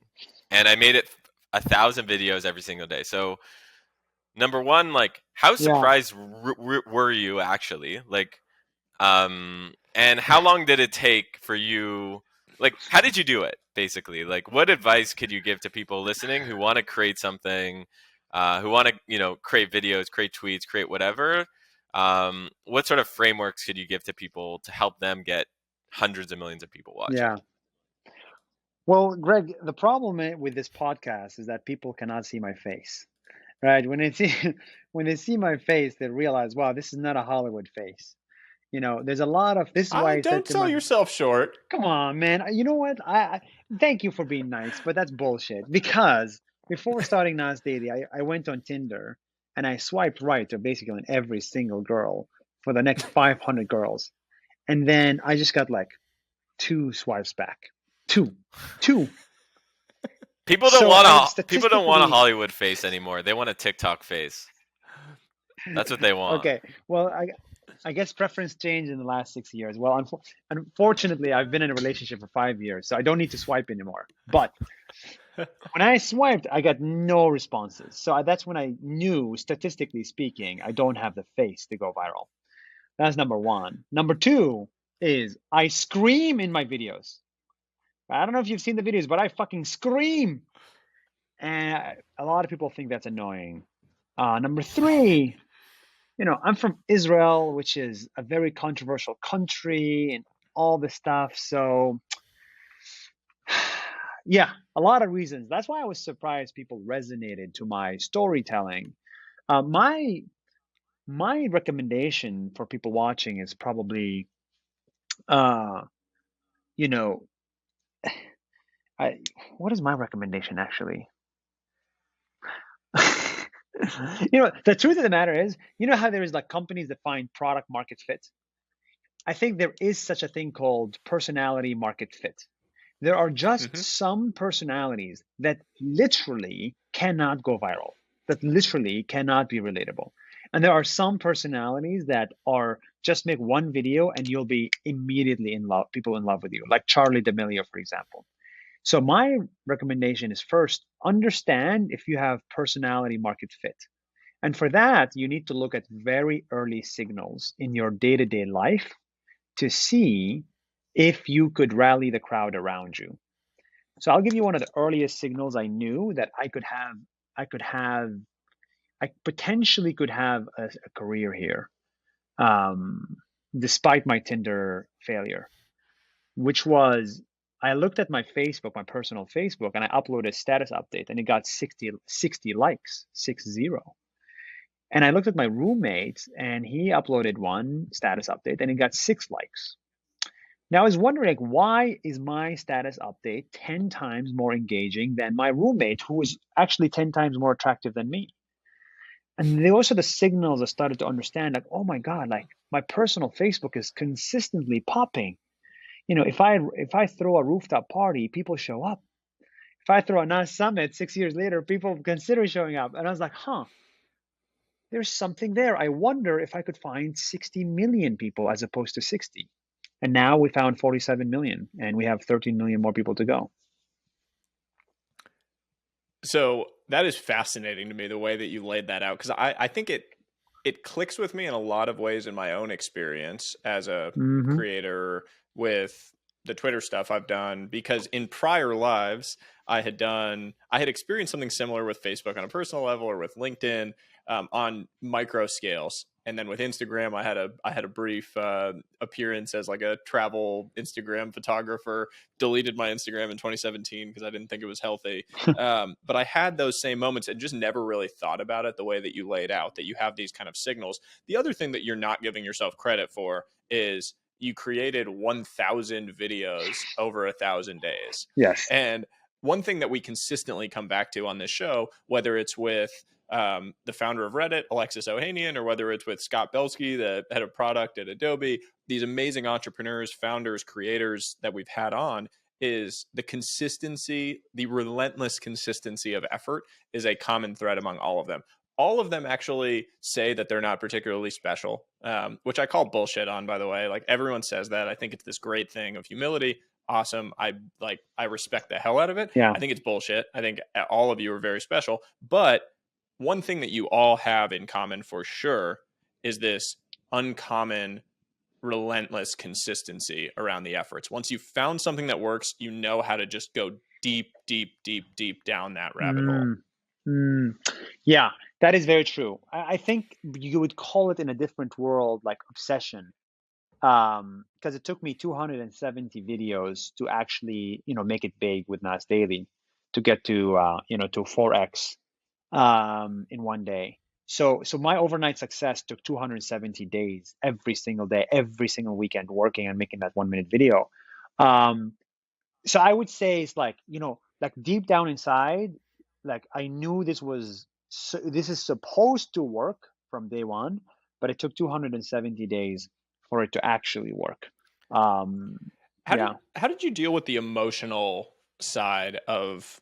and I made it 1,000 videos every single day. So number one, like, how Yeah. surprised were you actually? Like, and how long did it take for you? Like, how did you do it? Basically, like, what advice could you give to people listening who want to create something, who want to, create videos, create tweets, create whatever? What sort of frameworks could you give to people to help them get hundreds of millions of people watching? Yeah. Well, Greg, the problem with this podcast is that people cannot see my face, right? When they see when they see my face, they realize, wow, this is not a Hollywood face. There's a lot of this is why I I said don't to sell my yourself short. come on, man. You know what? I thank you for being nice, but that's bullshit. Because before starting Nas Daily, I went on Tinder and I swiped right to basically on every single girl for the next 500 girls. And then I just got like two swipes back. Two. Two. So I People don't want a statistically, Hollywood face anymore. They want a TikTok face. That's what they want. okay. Well, I guess preference changed in the last 6 years. Well, unfortunately, I've been in a relationship for 5 years, so I don't need to swipe anymore. But when I swiped, I got no responses. So that's when I knew, statistically speaking, I don't have the face to go viral. That's number one. Number two is I scream in my videos. I don't know if you've seen the videos, but I fucking scream. And a lot of people think that's annoying. Number three I'm from Israel, which is a very controversial country and all this stuff. So yeah, a lot of reasons. That's why I was surprised people resonated to my storytelling. My recommendation for people watching is probably, uh, you know, I what is my recommendation actually? The truth of the matter is, how there is like companies that find product market fit? I think there is such a thing called personality market fit. There are just Hmm. some personalities that literally cannot go viral, that literally cannot be relatable. And there are some personalities that are just make one video and you'll be immediately in love, people in love with you, like Charlie D'Amelio, for example. So my recommendation is first, understand if you have personality market fit. And for that, you need to look at very early signals in your day-to-day life to see if you could rally the crowd around you. So I'll give you one of the earliest signals I knew that I could have, I potentially could have a career here, um, despite my Tinder failure, which was I looked at my Facebook, my personal Facebook, and I uploaded a status update and it got 60 likes, 60. And I looked at my roommate and he uploaded one status update and it got 6 likes. Now I was wondering, like, why is my status update 10 times more engaging than my roommate, who was actually 10 times more attractive than me? And those are the signals I started to understand, like, oh my God, like my personal Facebook is consistently popping. If I throw a rooftop party, people show up. If I throw a Nas Summit 6 years later, people consider showing up. And I was like, huh, there's something there. I wonder if I could find 60 million people as opposed to 60. And now we found 47 million and we have 13 million more people to go. So that is fascinating to me, the way that you laid that out, because I think it clicks with me in a lot of ways in my own experience as a Hmm. creator with the Twitter stuff I've done, because in prior lives I had experienced something similar with Facebook on a personal level, or with LinkedIn, on micro scales. And then with Instagram, I had a brief appearance as like a travel Instagram photographer. Deleted my Instagram in 2017 because I didn't think it was healthy. But I had those same moments and just never really thought about it the way that you laid out, that you have these kind of signals. The other thing that you're not giving yourself credit for is you created 1,000 videos over 1,000 days. Yes. And one thing that we consistently come back to on this show, whether it's with the founder of Reddit, Alexis Ohanian, or whether it's with Scott Belsky, the head of product at Adobe, these amazing entrepreneurs, founders, creators that we've had on, is the consistency, the relentless consistency of effort is a common thread among all of them. All of them actually say that they're not particularly special, which I call bullshit on, by the way. Like, everyone says that. I think it's this great thing of humility. Awesome. I respect the hell out of it. Yeah. I think it's bullshit. I think all of you are very special. But one thing that you all have in common for sure is this uncommon, relentless consistency around the efforts. Once you've found something that works, you know how to just go deep, deep, deep, deep down that rabbit hole. Mm, mm. Yeah, that is very true. I think you would call it in a different world like obsession. Because it took me 270 videos to actually, make it big with Nas Daily to get to 4x in one day. So my overnight success took 270 days, every single day, every single weekend, working on making that 1 minute video. Um, so I would say it's like, like deep down inside, like I knew this is supposed to work from day one, but it took 270 days for it to actually work. Um, yeah, How did you deal with the emotional side of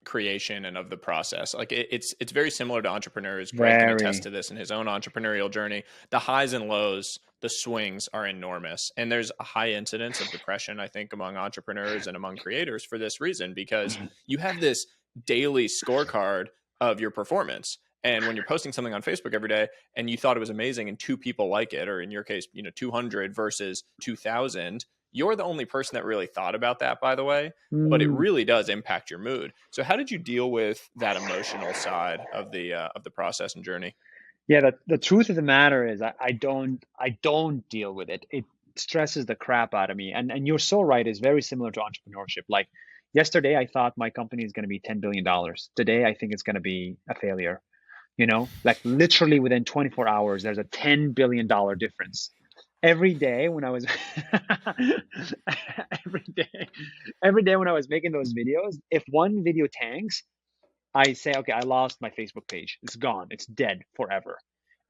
creation and of the process? Like, it's very similar to entrepreneurs. Greg can attest very. to this in his own entrepreneurial journey. The highs and lows, the swings are enormous, and there's a high incidence of depression, I think, among entrepreneurs and among creators for this reason, because you have this daily scorecard of your performance. And when you're posting something on Facebook every day and you thought it was amazing and 2 people like it, or in your case, 200 versus 2,000, you're the only person that really thought about that, by the way, but it Mm. really does impact your mood. So how did you deal with that emotional side of the process and journey? Yeah, the truth of the matter is I don't deal with it. It stresses the crap out of me. And you're so right, it's very similar to entrepreneurship. Like yesterday I thought my company is going to be $10 billion. Today I think it's going to be a failure. Like literally within 24 hours there's a $10 billion difference. Every day when I was every day every day when I was making those videos, if one video tanks, I say, okay, I lost my Facebook page. It's gone. It's dead forever.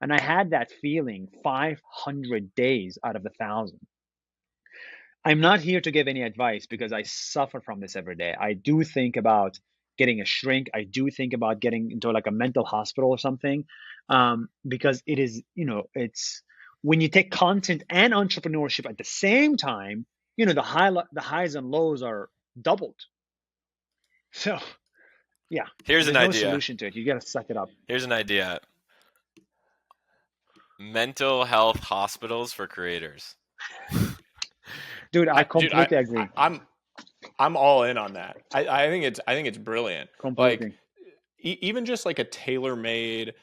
And I had that feeling 500 days out of 1,000. I'm not here to give any advice because I suffer from this every day. I do think about getting a shrink. I do think about getting into like a mental hospital or something, because it is, it's when you take content and entrepreneurship at the same time, the highs and lows are doubled. So yeah, Here's an there's no idea. solution to it. You got to suck it up. Here's an idea. Mental health hospitals for creators. Dude, I Dude, completely agree. I'm all in on that. I think it's brilliant. Like Completely. even just like a tailor-made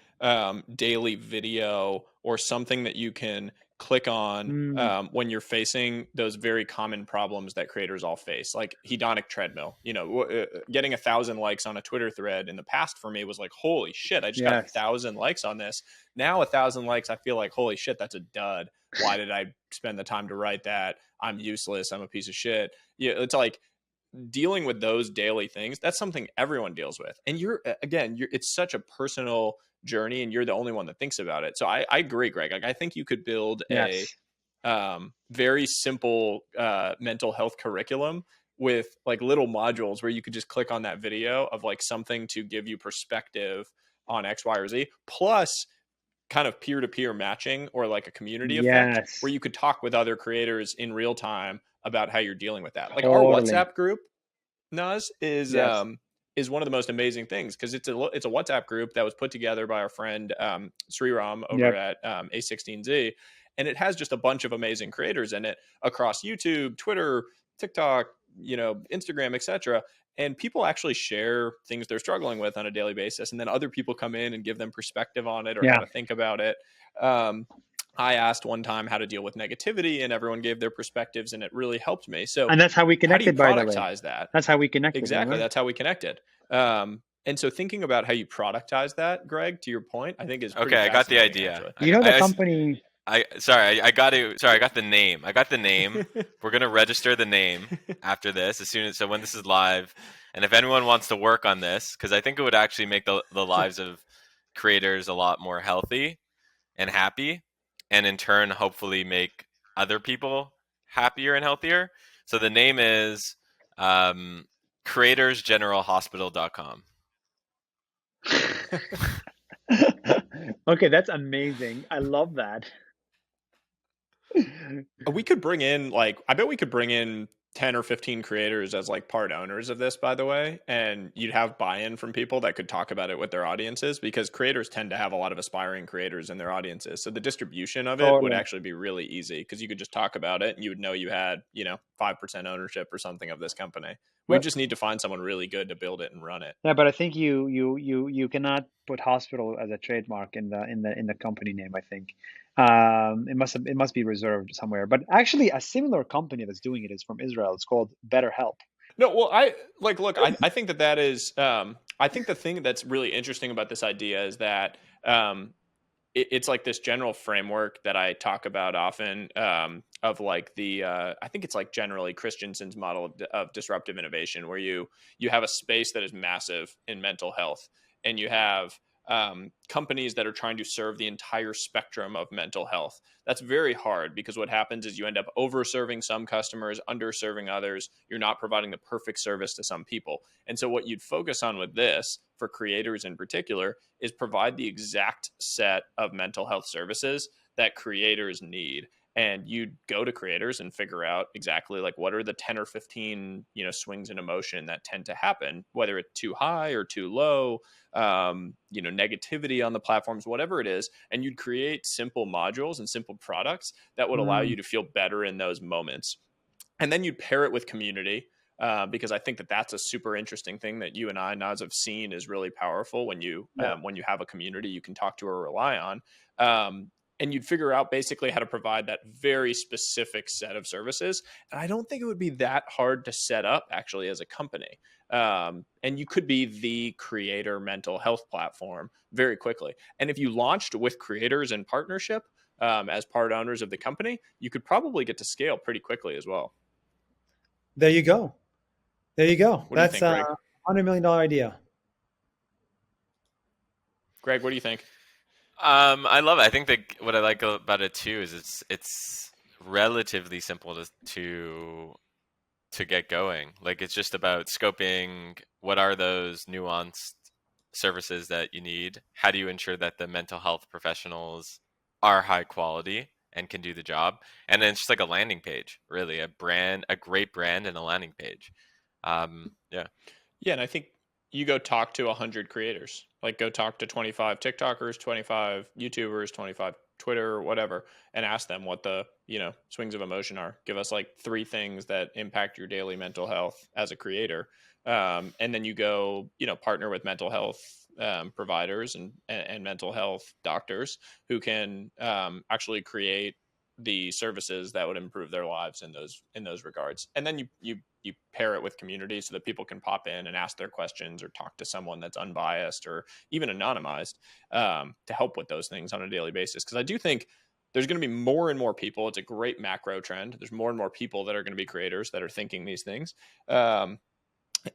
daily video or something that you can click on Mm, when you're facing those very common problems that creators all face, like hedonic treadmill. Getting 1,000 likes on a Twitter thread in the past for me was like, holy shit, I just got yes. 1,000 likes on this. Now 1,000 likes, I feel like, holy shit, that's a dud. Why did I spend the time to write that? I'm useless. I'm a piece of shit. Yeah, it's like dealing with those daily things. That's something everyone deals with, and it's such a personal journey, and you're the only one that thinks about it. So I agree, Greg. Like I think you could build a Yes. very simple mental health curriculum with like little modules where you could just click on that video of like something to give you perspective on X, Y, or Z, plus kind of peer-to-peer matching or like a community effect where Yes. you could talk with other creators in real time about how you're dealing with that. Like our Totally. WhatsApp group, Nas, Yes. is one of the most amazing things because it's a WhatsApp group that was put together by our friend Sriram over Yep. at A16Z, and it has just a bunch of amazing creators in it across YouTube, Twitter, TikTok, Instagram, etc. And people actually share things they're struggling with on a daily basis, and then other people come in and give them perspective on it or how Yeah. to think about it. Um, I asked one time how to deal with negativity, and everyone gave their perspectives, and it really helped me. So, And that's how we how do you connected, by the way. productize that? That's how we connected, Exactly. remember? That's how we connected. And so thinking about how you productize that, Greg, to your point, I think is pretty Okay, I got the fascinating, idea. actually. You know the company. Sorry, I got to. Sorry, I got the name. I got the name. We're gonna register the name after this as soon as, so when this is live, and if anyone wants to work on this, because I think it would actually make the lives of creators a lot more healthy and happy, and in turn, hopefully make other people happier and healthier. So the name is creatorsgeneralhospital.com. Okay, that's amazing. I love that. We could bring in like I bet we could bring in 10 or 15 creators as like part owners of this, by the way, and you'd have buy-in from people that could talk about it with their audiences, because creators tend to have a lot of aspiring creators in their audiences, so the distribution of it would Totally. actually be really easy because you could just talk about it and you would know you had 5% ownership or something of this company. We Well, just need to find someone really good to build it and run it. yeah, but I think you cannot put hospital as a trademark in the company name, I think. It must be reserved somewhere. But actually, a similar company that's doing it is from Israel. It's called BetterHelp. No, well, I like look. I think that is. I think the thing that's really interesting about this idea is that it's like this general framework that I talk about often, of like the. I think it's like generally Christensen's model of disruptive innovation, where you have a space that is massive in mental health, and you have companies that are trying to serve the entire spectrum of mental health. That's very hard because what happens is you end up over serving some customers, underserving others. You're not providing the perfect service to some people. And so, what you'd focus on with this, for creators in particular, is provide the exact set of mental health services that creators need. And you'd go to creators and figure out exactly like what are the 10 or 15 swings in emotion that tend to happen, whether it's too high or too low, negativity on the platforms, whatever it is. And you'd create simple modules and simple products that would allow you Mm, to feel better in those moments. And then you'd pair it with community, because I think that that's a super interesting thing that you and I, Nas, have seen is really powerful Yeah. when you have a community you can talk to or rely on. And you'd figure out basically how to provide that very specific set of services. And I don't think it would be that hard to set up actually as a company. And you could be the creator mental health platform very quickly. And if you launched with creators in partnership as part owners of the company, you could probably get to scale pretty quickly as well. There you go. There you go. What do you That's think, a Greg? $100 million idea. Greg, what do you think? I love it. I think that what I like about it too is it's relatively simple to get going. Like it's just about scoping what are those nuanced services that you need. How do you ensure that the mental health professionals are high quality and can do the job? And then it's just like a landing page, really, a great brand and a landing page. Yeah. Yeah, and I think you go talk to 100 creators. Like go talk to 25 TikTokers, 25 YouTubers, 25 Twitter, whatever, and ask them what the, swings of emotion are. Give us like three things that impact your daily mental health as a creator. And then you go, partner with mental health providers and mental health doctors who can actually create the services that would improve their lives in those regards. And then you pair it with community so that people can pop in and ask their questions or talk to someone that's unbiased or even anonymized to help with those things on a daily basis. Because I do think there's going to be more and more people. It's a great macro trend. There's more and more people that are going to be creators that are thinking these things.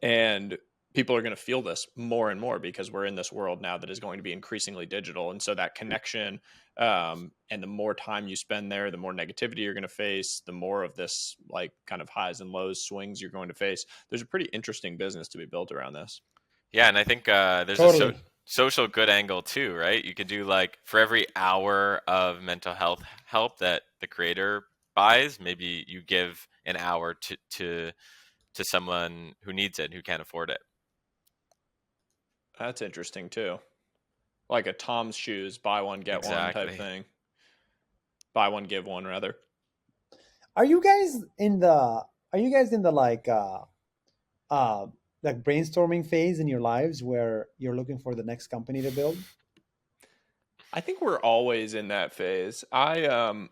And people are going to feel this more and more because we're in this world now that is going to be increasingly digital. And so that connection and the more time you spend there, the more negativity you're going to face, the more of this like kind of highs and lows swings you're going to face. There's a pretty interesting business to be built around this. Yeah, and I think there's Totally. social good angle too, right? You could do like for every hour of mental health help that the creator buys, maybe you give an hour to someone who needs it, who can't afford it. That's interesting too. Like a Tom's shoes, buy one, get one type Exactly. thing. Buy one, give one rather. Are you guys in the uh like brainstorming phase in your lives where you're looking for the next company to build? I think we're always in that phase. I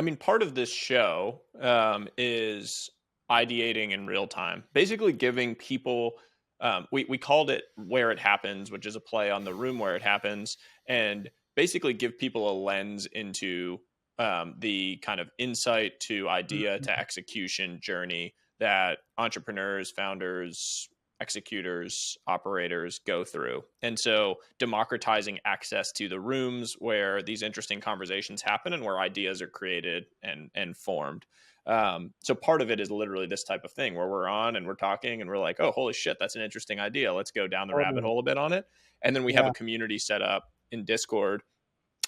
mean, part of this show is ideating in real time, basically giving people. We called it Where It Happens, which is a play on the room where it happens, and basically give people a lens into the kind of insight to idea Mhm. to execution journey that entrepreneurs, founders, executors, operators go through. And so democratizing access to the rooms where these interesting conversations happen and where ideas are created and formed. So part of it is literally this type of thing where we're on and we're talking and we're like, oh, holy shit, that's an interesting idea. Let's go down the rabbit Totally. hole a bit on it. And then we have a Yeah. community set up in Discord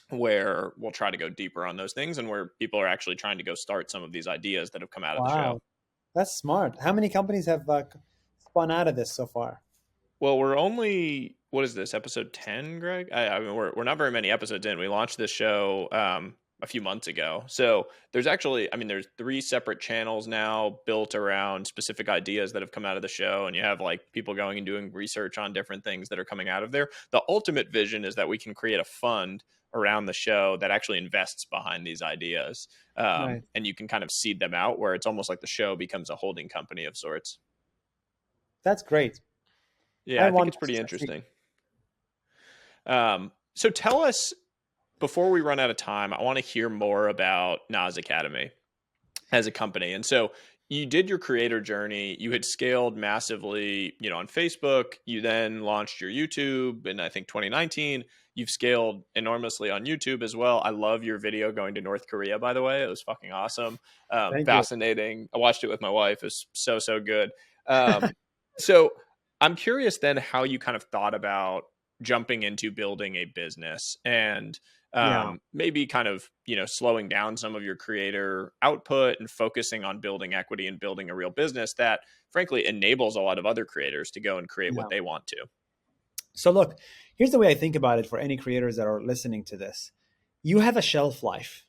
where we'll try to go deeper on those things and where people are actually trying to go start some of these ideas that have come out of the show. Wow. That's smart. How many companies have spun out of this so far? Well, we're only what is this episode 10, Greg? I mean, we're not very many episodes in. We launched this show a few months ago, so there's actually, I mean, there's three separate channels now built around specific ideas that have come out of the show, and you have like people going and doing research on different things that are coming out of there. The ultimate vision is that we can create a fund around the show that actually invests behind these ideas, Nice. and you can kind of seed them out where it's almost like the show becomes a holding company of sorts. That's great. Yeah, I I think want it's pretty to succeed. interesting. So tell us before we run out of time, I want to hear more about Nas Academy as a company. And so you did your creator journey. You had scaled massively, on Facebook. You then launched your YouTube in I think 2019. You've scaled enormously on YouTube as well. I love your video going to North Korea, by the way. It was fucking awesome. Thank you. Fascinating. I watched it with my wife. It was so good. So I'm curious then how you kind of thought about jumping into building a business and Yeah. maybe kind of slowing down some of your creator output and focusing on building equity and building a real business that frankly enables a lot of other creators to go and create Yeah. what they want to. So look, here's the way I think about it for any creators that are listening to this. You have a shelf life.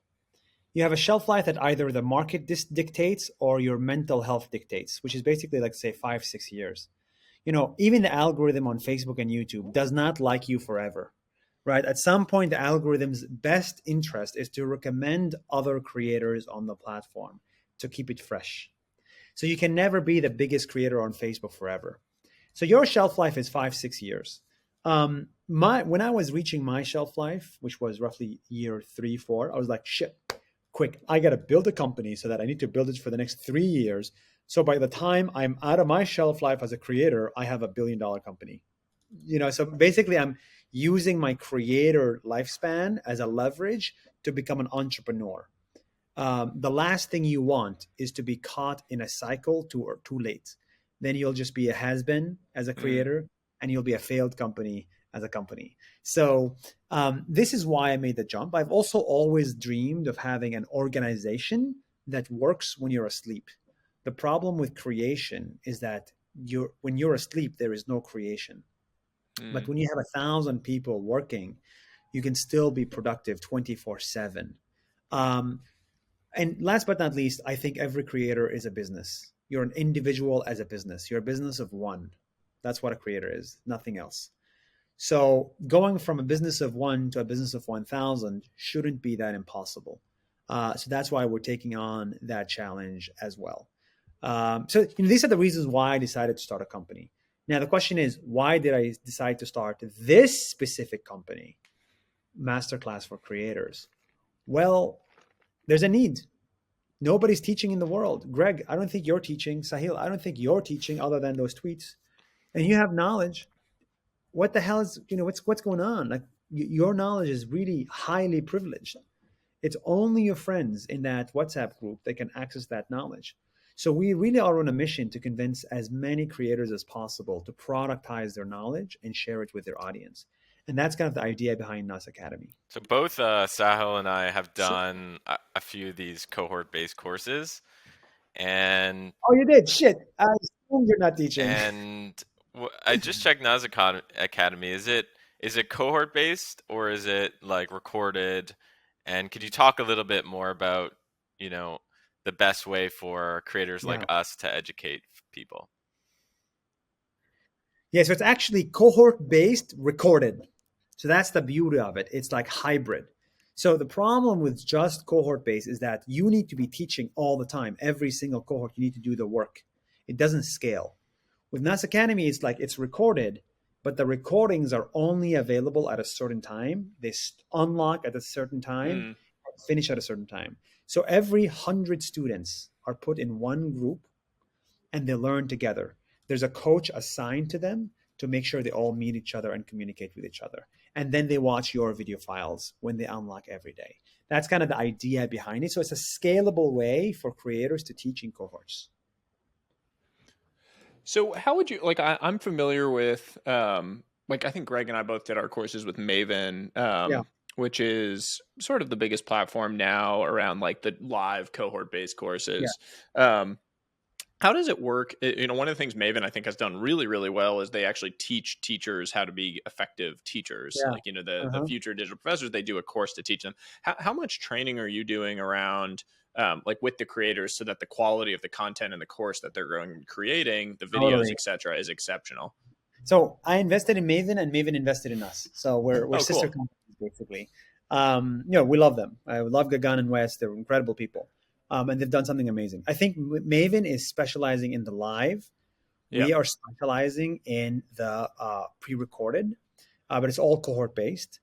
You have a shelf life that either the market dictates or your mental health dictates, which is basically like say 5, 6 years. Even the algorithm on Facebook and YouTube does not like you forever, right? At some point, the algorithm's best interest is to recommend other creators on the platform to keep it fresh. So you can never be the biggest creator on Facebook forever. So your shelf life is 5, 6 years. When I was reaching my shelf life, which was roughly year 3, 4, I was like, shit, quick, I got to build a company so that I need to build it for the next 3 years. So by the time I'm out of my shelf life as a creator, I have $1 billion company. So basically I'm using my creator lifespan as a leverage to become an entrepreneur. The last thing you want is to be caught in a cycle too late. Then you'll just be a has-been as a creator, and you'll be a failed company as a company. So this is why I made the jump. I've also always dreamed of having an organization that works when you're asleep. The problem with creation is that when you're asleep, there is no creation. But when you have 1,000 people working, you can still be productive 24/7. And last but not least, I think every creator is a business. You're an individual as a business. You're a business of one. That's what a creator is, nothing else. So going from a business of one to a business of 1,000 shouldn't be that impossible. So that's why we're taking on that challenge as well. So these are the reasons why I decided to start a company. Now, the question is, why did I decide to start this specific company, Masterclass for Creators? Well, there's a need. Nobody's teaching in the world. Greg, I don't think you're teaching. Sahil, I don't think you're teaching other than those tweets. And you have knowledge. What the hell is, what's going on? Like your knowledge is really highly privileged. It's only your friends in that WhatsApp group that can access that knowledge. So we really are on a mission to convince as many creators as possible to productize their knowledge and share it with their audience. And that's kind of the idea behind Nas Academy. So both Sahil and I have done a few of these cohort-based courses, and Oh, you did? Shit. I assume you're not teaching. and I just checked Nas Academy. Is it cohort-based or is it like recorded? And could you talk a little bit more about, the best way for creators like us to educate people? Yeah, so it's actually cohort-based recorded. So that's the beauty of it. It's like hybrid. So the problem with just cohort-based is that you need to be teaching all the time. Every single cohort, you need to do the work. It doesn't scale. With Nas Academy, it's like it's recorded, but the recordings are only available at a certain time. They unlock at a certain time, finish at a certain time. So every 100 students are put in one group and they learn together. There's a coach assigned to them to make sure they all meet each other and communicate with each other. And then they watch your video files when they unlock every day. That's kind of the idea behind it. So it's a scalable way for creators to teach in cohorts. So how would you, like, I'm familiar with, like, I think Greg and I both did our courses with Maven, which is sort of the biggest platform now around like the live cohort-based courses. How does it work? One of the things Maven I think has done really, really well is they actually teach teachers how to be effective teachers. Like, the future digital professors, they do a course to teach them. How much training are you doing around like with the creators so that the quality of the content in the course that they're creating, the videos, et cetera, is exceptional? So I invested in Maven and Maven invested in us. So we're sister companies basically. We love them. I love Gagan and Wes. They're incredible people. And they've done something amazing. I think Maven is specializing in the live. We are specializing in the pre-recorded, but it's all cohort-based.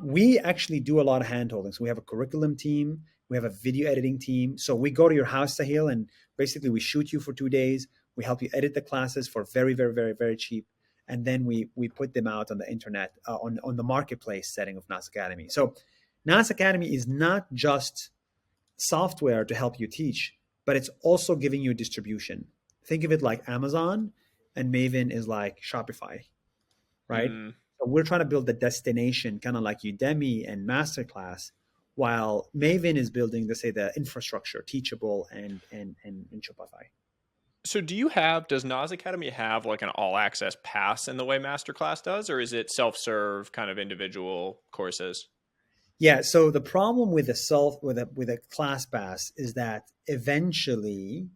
We actually do a lot of hand-holding. So we have a curriculum team. We have a video editing team. So we go to your house, Sahil, and basically we shoot you for 2 days. We help you edit the classes for very, very, very, very cheap. And then we put them out on the internet, on the marketplace setting of Nas Academy. So Nas Academy is not just software to help you teach, but it's also giving you distribution. Think of it like Amazon, and Maven is like Shopify, right? So we're trying to build the destination, kind of like Udemy and Masterclass, while Maven is building, let's say, the infrastructure, Teachable and Shopify. So does Nas Academy have like an all access pass in the way Masterclass does, or is it self-serve kind of individual courses? Yeah. So the problem with a class pass is that eventually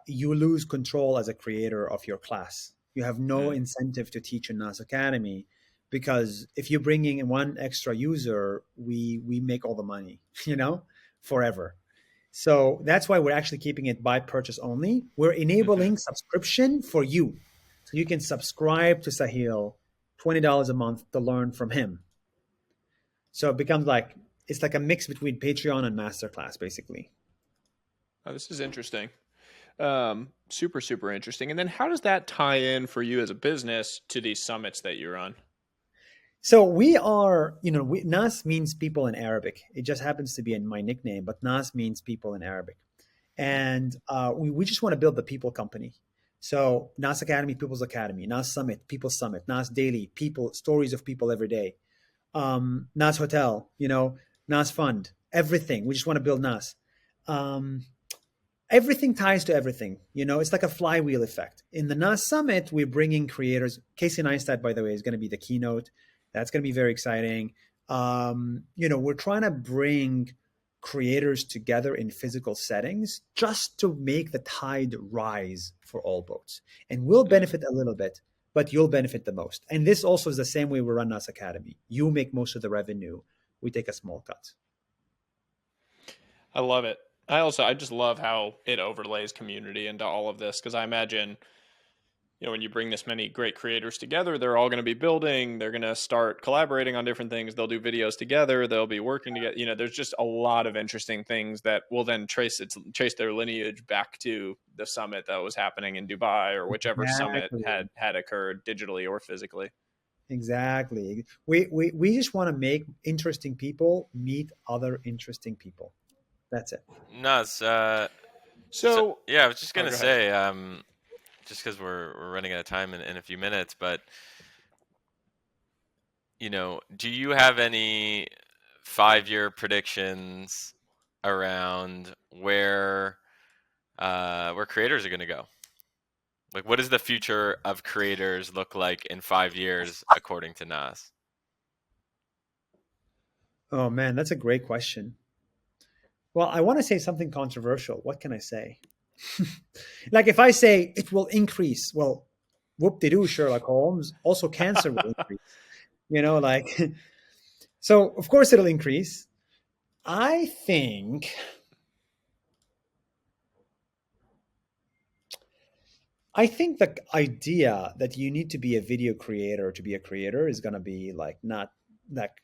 you lose control as a creator of your class. You have no Mm, incentive to teach in Nas Academy because if you're bringing in one extra user, we make all the money, forever. So that's why we're actually keeping it by purchase only. We're hmm. enabling subscription for you. So you can subscribe to Sahil $20 a month to learn from him. So it becomes like it's like a mix between Patreon and Masterclass, basically. Oh, this is interesting. Super, super interesting. And then how does that tie in for you as a business to these summits that you're on? So we are, Nas means people in Arabic. It just happens to be in my nickname, but Nas means people in Arabic. And we just want to build the people company. So Nas Academy, People's Academy, Nas Summit, People's Summit, Nas Daily, people, stories of people every day. Nas Hotel, Nas Fund, everything. We just want to build Nas. Um, Everything ties to everything. It's like a flywheel effect. In the NAS Summit, we're bringing creators. Casey Neistat, by the way, is going to be the keynote. That's going to be very exciting. We're trying to bring creators together in physical settings just to make the tide rise for all boats. And we'll Mm, benefit a little bit, but you'll benefit the most. And this also is the same way we run NAS Academy. You make most of the revenue. We take a small cut. I love it. I just love how it overlays community into all of this because I imagine, when you bring this many great creators together, they're all going to be building, they're going to start collaborating on different things, they'll do videos together, they'll be working together. There's just a lot of interesting things that will then trace their lineage back to the summit that was happening in Dubai or whichever summit Exactly. had occurred digitally or physically. Exactly. We just want to make interesting people meet other interesting people. That's it. Nuts. So So, yeah, I was just oh, gonna go ahead. say, just because we're running out of time in a few minutes, but do you have any 5-year predictions around where creators are going to go? Like, what does the future of creators look like in 5 years, according to Nas? Oh man, that's a great question. Well, I want to say something controversial. What can I say? Like if I say it will increase, well, whoop-de-doo, Sherlock Holmes. Also, cancer will increase. Like so. Of course, it'll increase. I think I think the idea that you need to be a video creator to be a creator is going to be like not that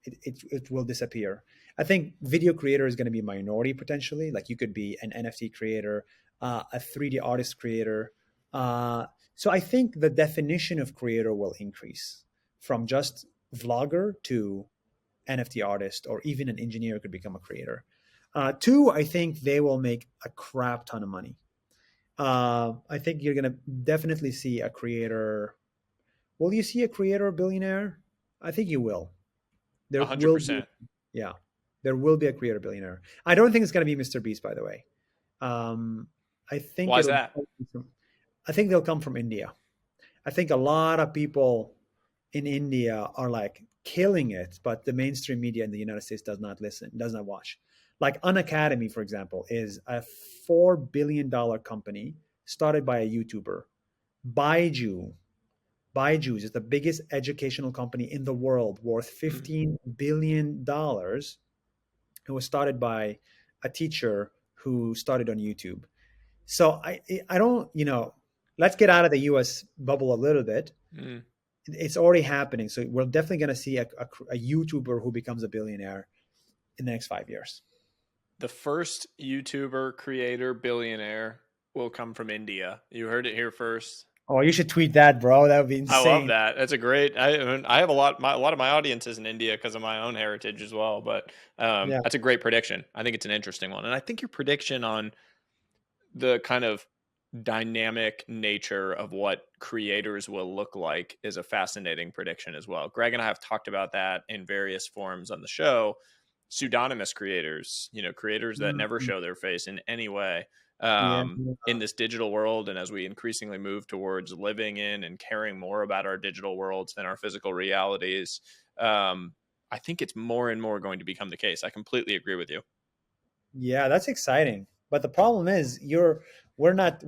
it will disappear. I think video creator is going to be a minority potentially. Like you could be an NFT creator, a 3D artist creator. Uh, so I think the definition of creator will increase from just vlogger to NFT artist, or even an engineer could become a creator. Two, I think they will make a crap ton of money. I think you're going to definitely see a creator. Will you see a creator billionaire? I think you will. There will be, 100%. yeah, there will be a creator billionaire. I don't think it's going to be Mr. Beast, by the way. Um, I think Why is it'll. that? I think they'll come from India. I think a lot of people in India are like killing it, but the mainstream media in the United States does not listen, does not watch. Like Unacademy, for example, is a $4 billion company started by a YouTuber. Baiju, Baiju's is the biggest educational company in the world, worth Mm. $15 billion. It was started by a teacher who started on YouTube. So I don't, let's get out of the US bubble a little bit. Mm. It's already happening. So we're definitely going to see a YouTuber who becomes a billionaire in the next 5 years. The first YouTuber, creator, billionaire will come from India. You heard it here first. Oh, you should tweet that, bro. That would be I love insane. that. That's a great. I have a lot of my audience is in India because of my own heritage as well. But Yeah. that's a great prediction. I think it's an interesting one, and I think your prediction on the kind of dynamic nature of what creators will look like is a fascinating prediction as well. Greg and I have talked about that in various forms on the show. Pseudonymous creators, creators that never Mhm. show their face in any way Yeah. in this digital world. And as we increasingly move towards living in and caring more about our digital worlds than our physical realities, um, I think it's more and more going to become the case. I completely agree with you. Yeah, that's exciting. But the problem is, we're not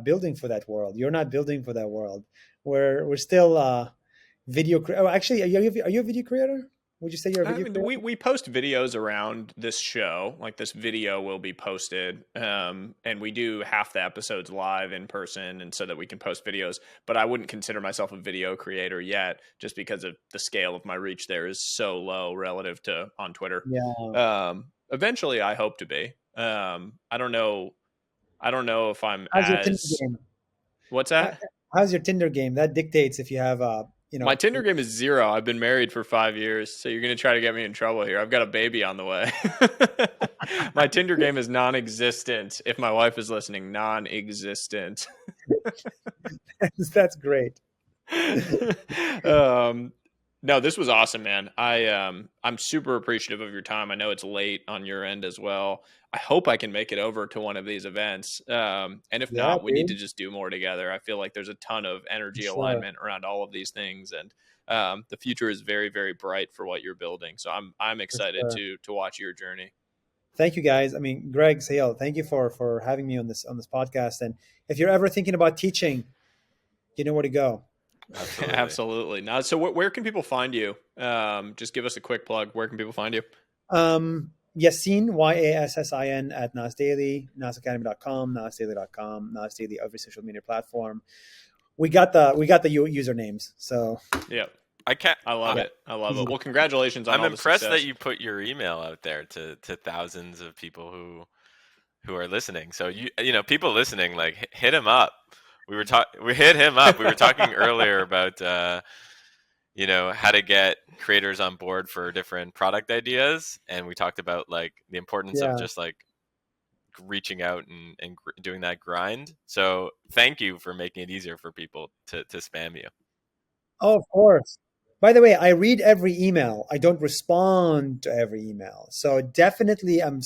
building for that world. You're not building for that world. We're still video. Oh, actually, are you a video creator? Would you say you're a I video mean, creator? we post videos around this show. Like this video will be posted, and we do half the episodes live in person, and so that we can post videos. But I wouldn't consider myself a video creator yet, just because of the scale of my reach there is so low relative to on Twitter. Yeah. Eventually, I hope to be. I don't know. I don't know if I'm How's your Tinder as. game? What's How- that? How's your Tinder game? That dictates if you have My Tinder game is 0. I've been married for 5 years, so you're going to try to get me in trouble here. I've got a baby on the way. My Tinder game is non-existent. If my wife is listening, non-existent. That's great. No, this was awesome, man. I'm super appreciative of your time. I know it's late on your end as well. I hope I can make it over to one of these events. And if Yeah, not, we need to dude. just do more together. I feel like there's a ton of energy Sure. alignment around all of these things, and the future is very, very bright for what you're building. So I'm excited Sure. to watch your journey. Thank you, guys. I mean, Greg, Sahil, thank you for having me on this podcast. And if you're ever thinking about teaching, you know where to go. Absolutely. Absolutely. Now, so where can people find you? Just give us a quick plug. Where can people find you? Yassin, Yassin at Nas Daily, NasAcademy.com, NasDaily.com, Nas Daily, every social media platform. We got the usernames. So Yeah. I love it. I love it. Well, congratulations on I'm all the impressed success. that you put your email out there to thousands of people who are listening. So people listening, like hit him up. We hit him up. We were talking earlier about how to get creators on board for different product ideas, and we talked about like the importance Yeah. of just like reaching out and doing that grind. So thank you for making it easier for people to spam you. Oh, of course. By the way, I read every email. I don't respond to every email. So definitely I'm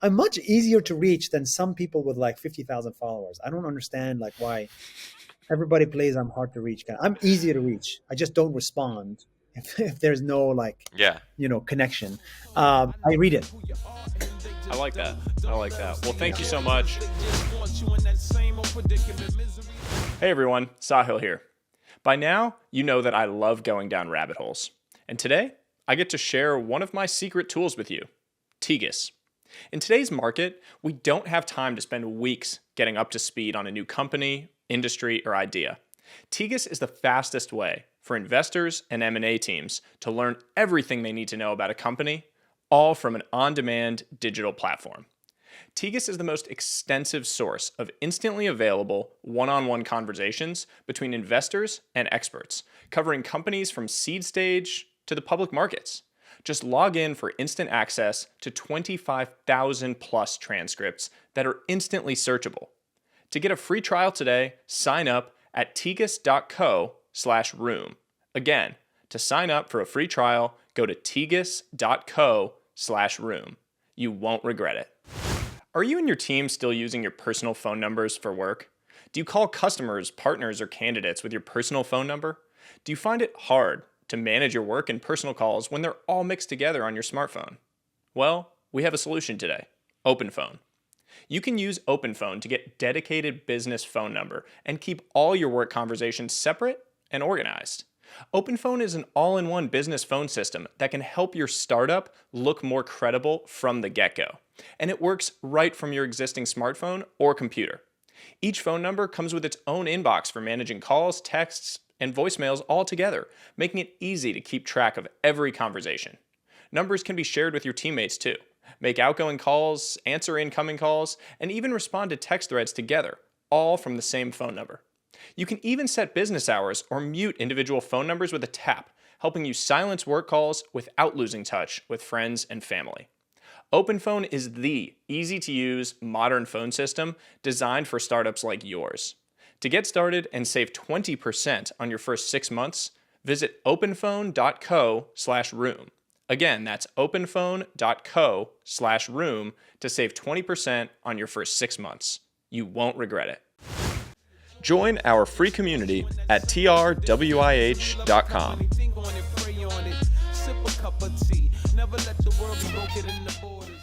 much easier to reach than some people with like 50,000 followers. I don't understand like why everybody plays I'm hard to reach. I'm easier to reach. I just don't respond if there's no like connection. I read it. I like that. Well, thank you so much. Hey everyone, Sahil here. By now, you know that I love going down rabbit holes. And today, I get to share one of my secret tools with you, Tegus. In today's market, we don't have time to spend weeks getting up to speed on a new company, industry, or idea. Tegus is the fastest way for investors and M&A teams to learn everything they need to know about a company, all from an on-demand digital platform. Tegus is the most extensive source of instantly available one-on-one conversations between investors and experts, covering companies from seed stage to the public markets. Just log in for instant access to 25,000 plus transcripts that are instantly searchable. To get a free trial today, sign up at tegus.co/room. Again, to sign up for a free trial, go to tegus.co/room. You won't regret it. Are you and your team still using your personal phone numbers for work? Do you call customers, partners, or candidates with your personal phone number? Do you find it hard to manage your work and personal calls when they're all mixed together on your smartphone? Well, we have a solution today, OpenPhone. You can use OpenPhone to get dedicated business phone number and keep all your work conversations separate and organized. OpenPhone is an all-in-one business phone system that can help your startup look more credible from the get-go. And it works right from your existing smartphone or computer. Each phone number comes with its own inbox for managing calls, texts, and voicemails all together, making it easy to keep track of every conversation. Numbers can be shared with your teammates too. Make outgoing calls, answer incoming calls, and even respond to text threads together, all from the same phone number. You can even set business hours or mute individual phone numbers with a tap, helping you silence work calls without losing touch with friends and family. OpenPhone is the easy-to-use modern phone system designed for startups like yours. To get started and save 20% on your first 6 months, visit openphone.co/room. Again, that's openphone.co/room to save 20% on your first 6 months. You won't regret it. Join our free community at trwih.com. kid in the borders.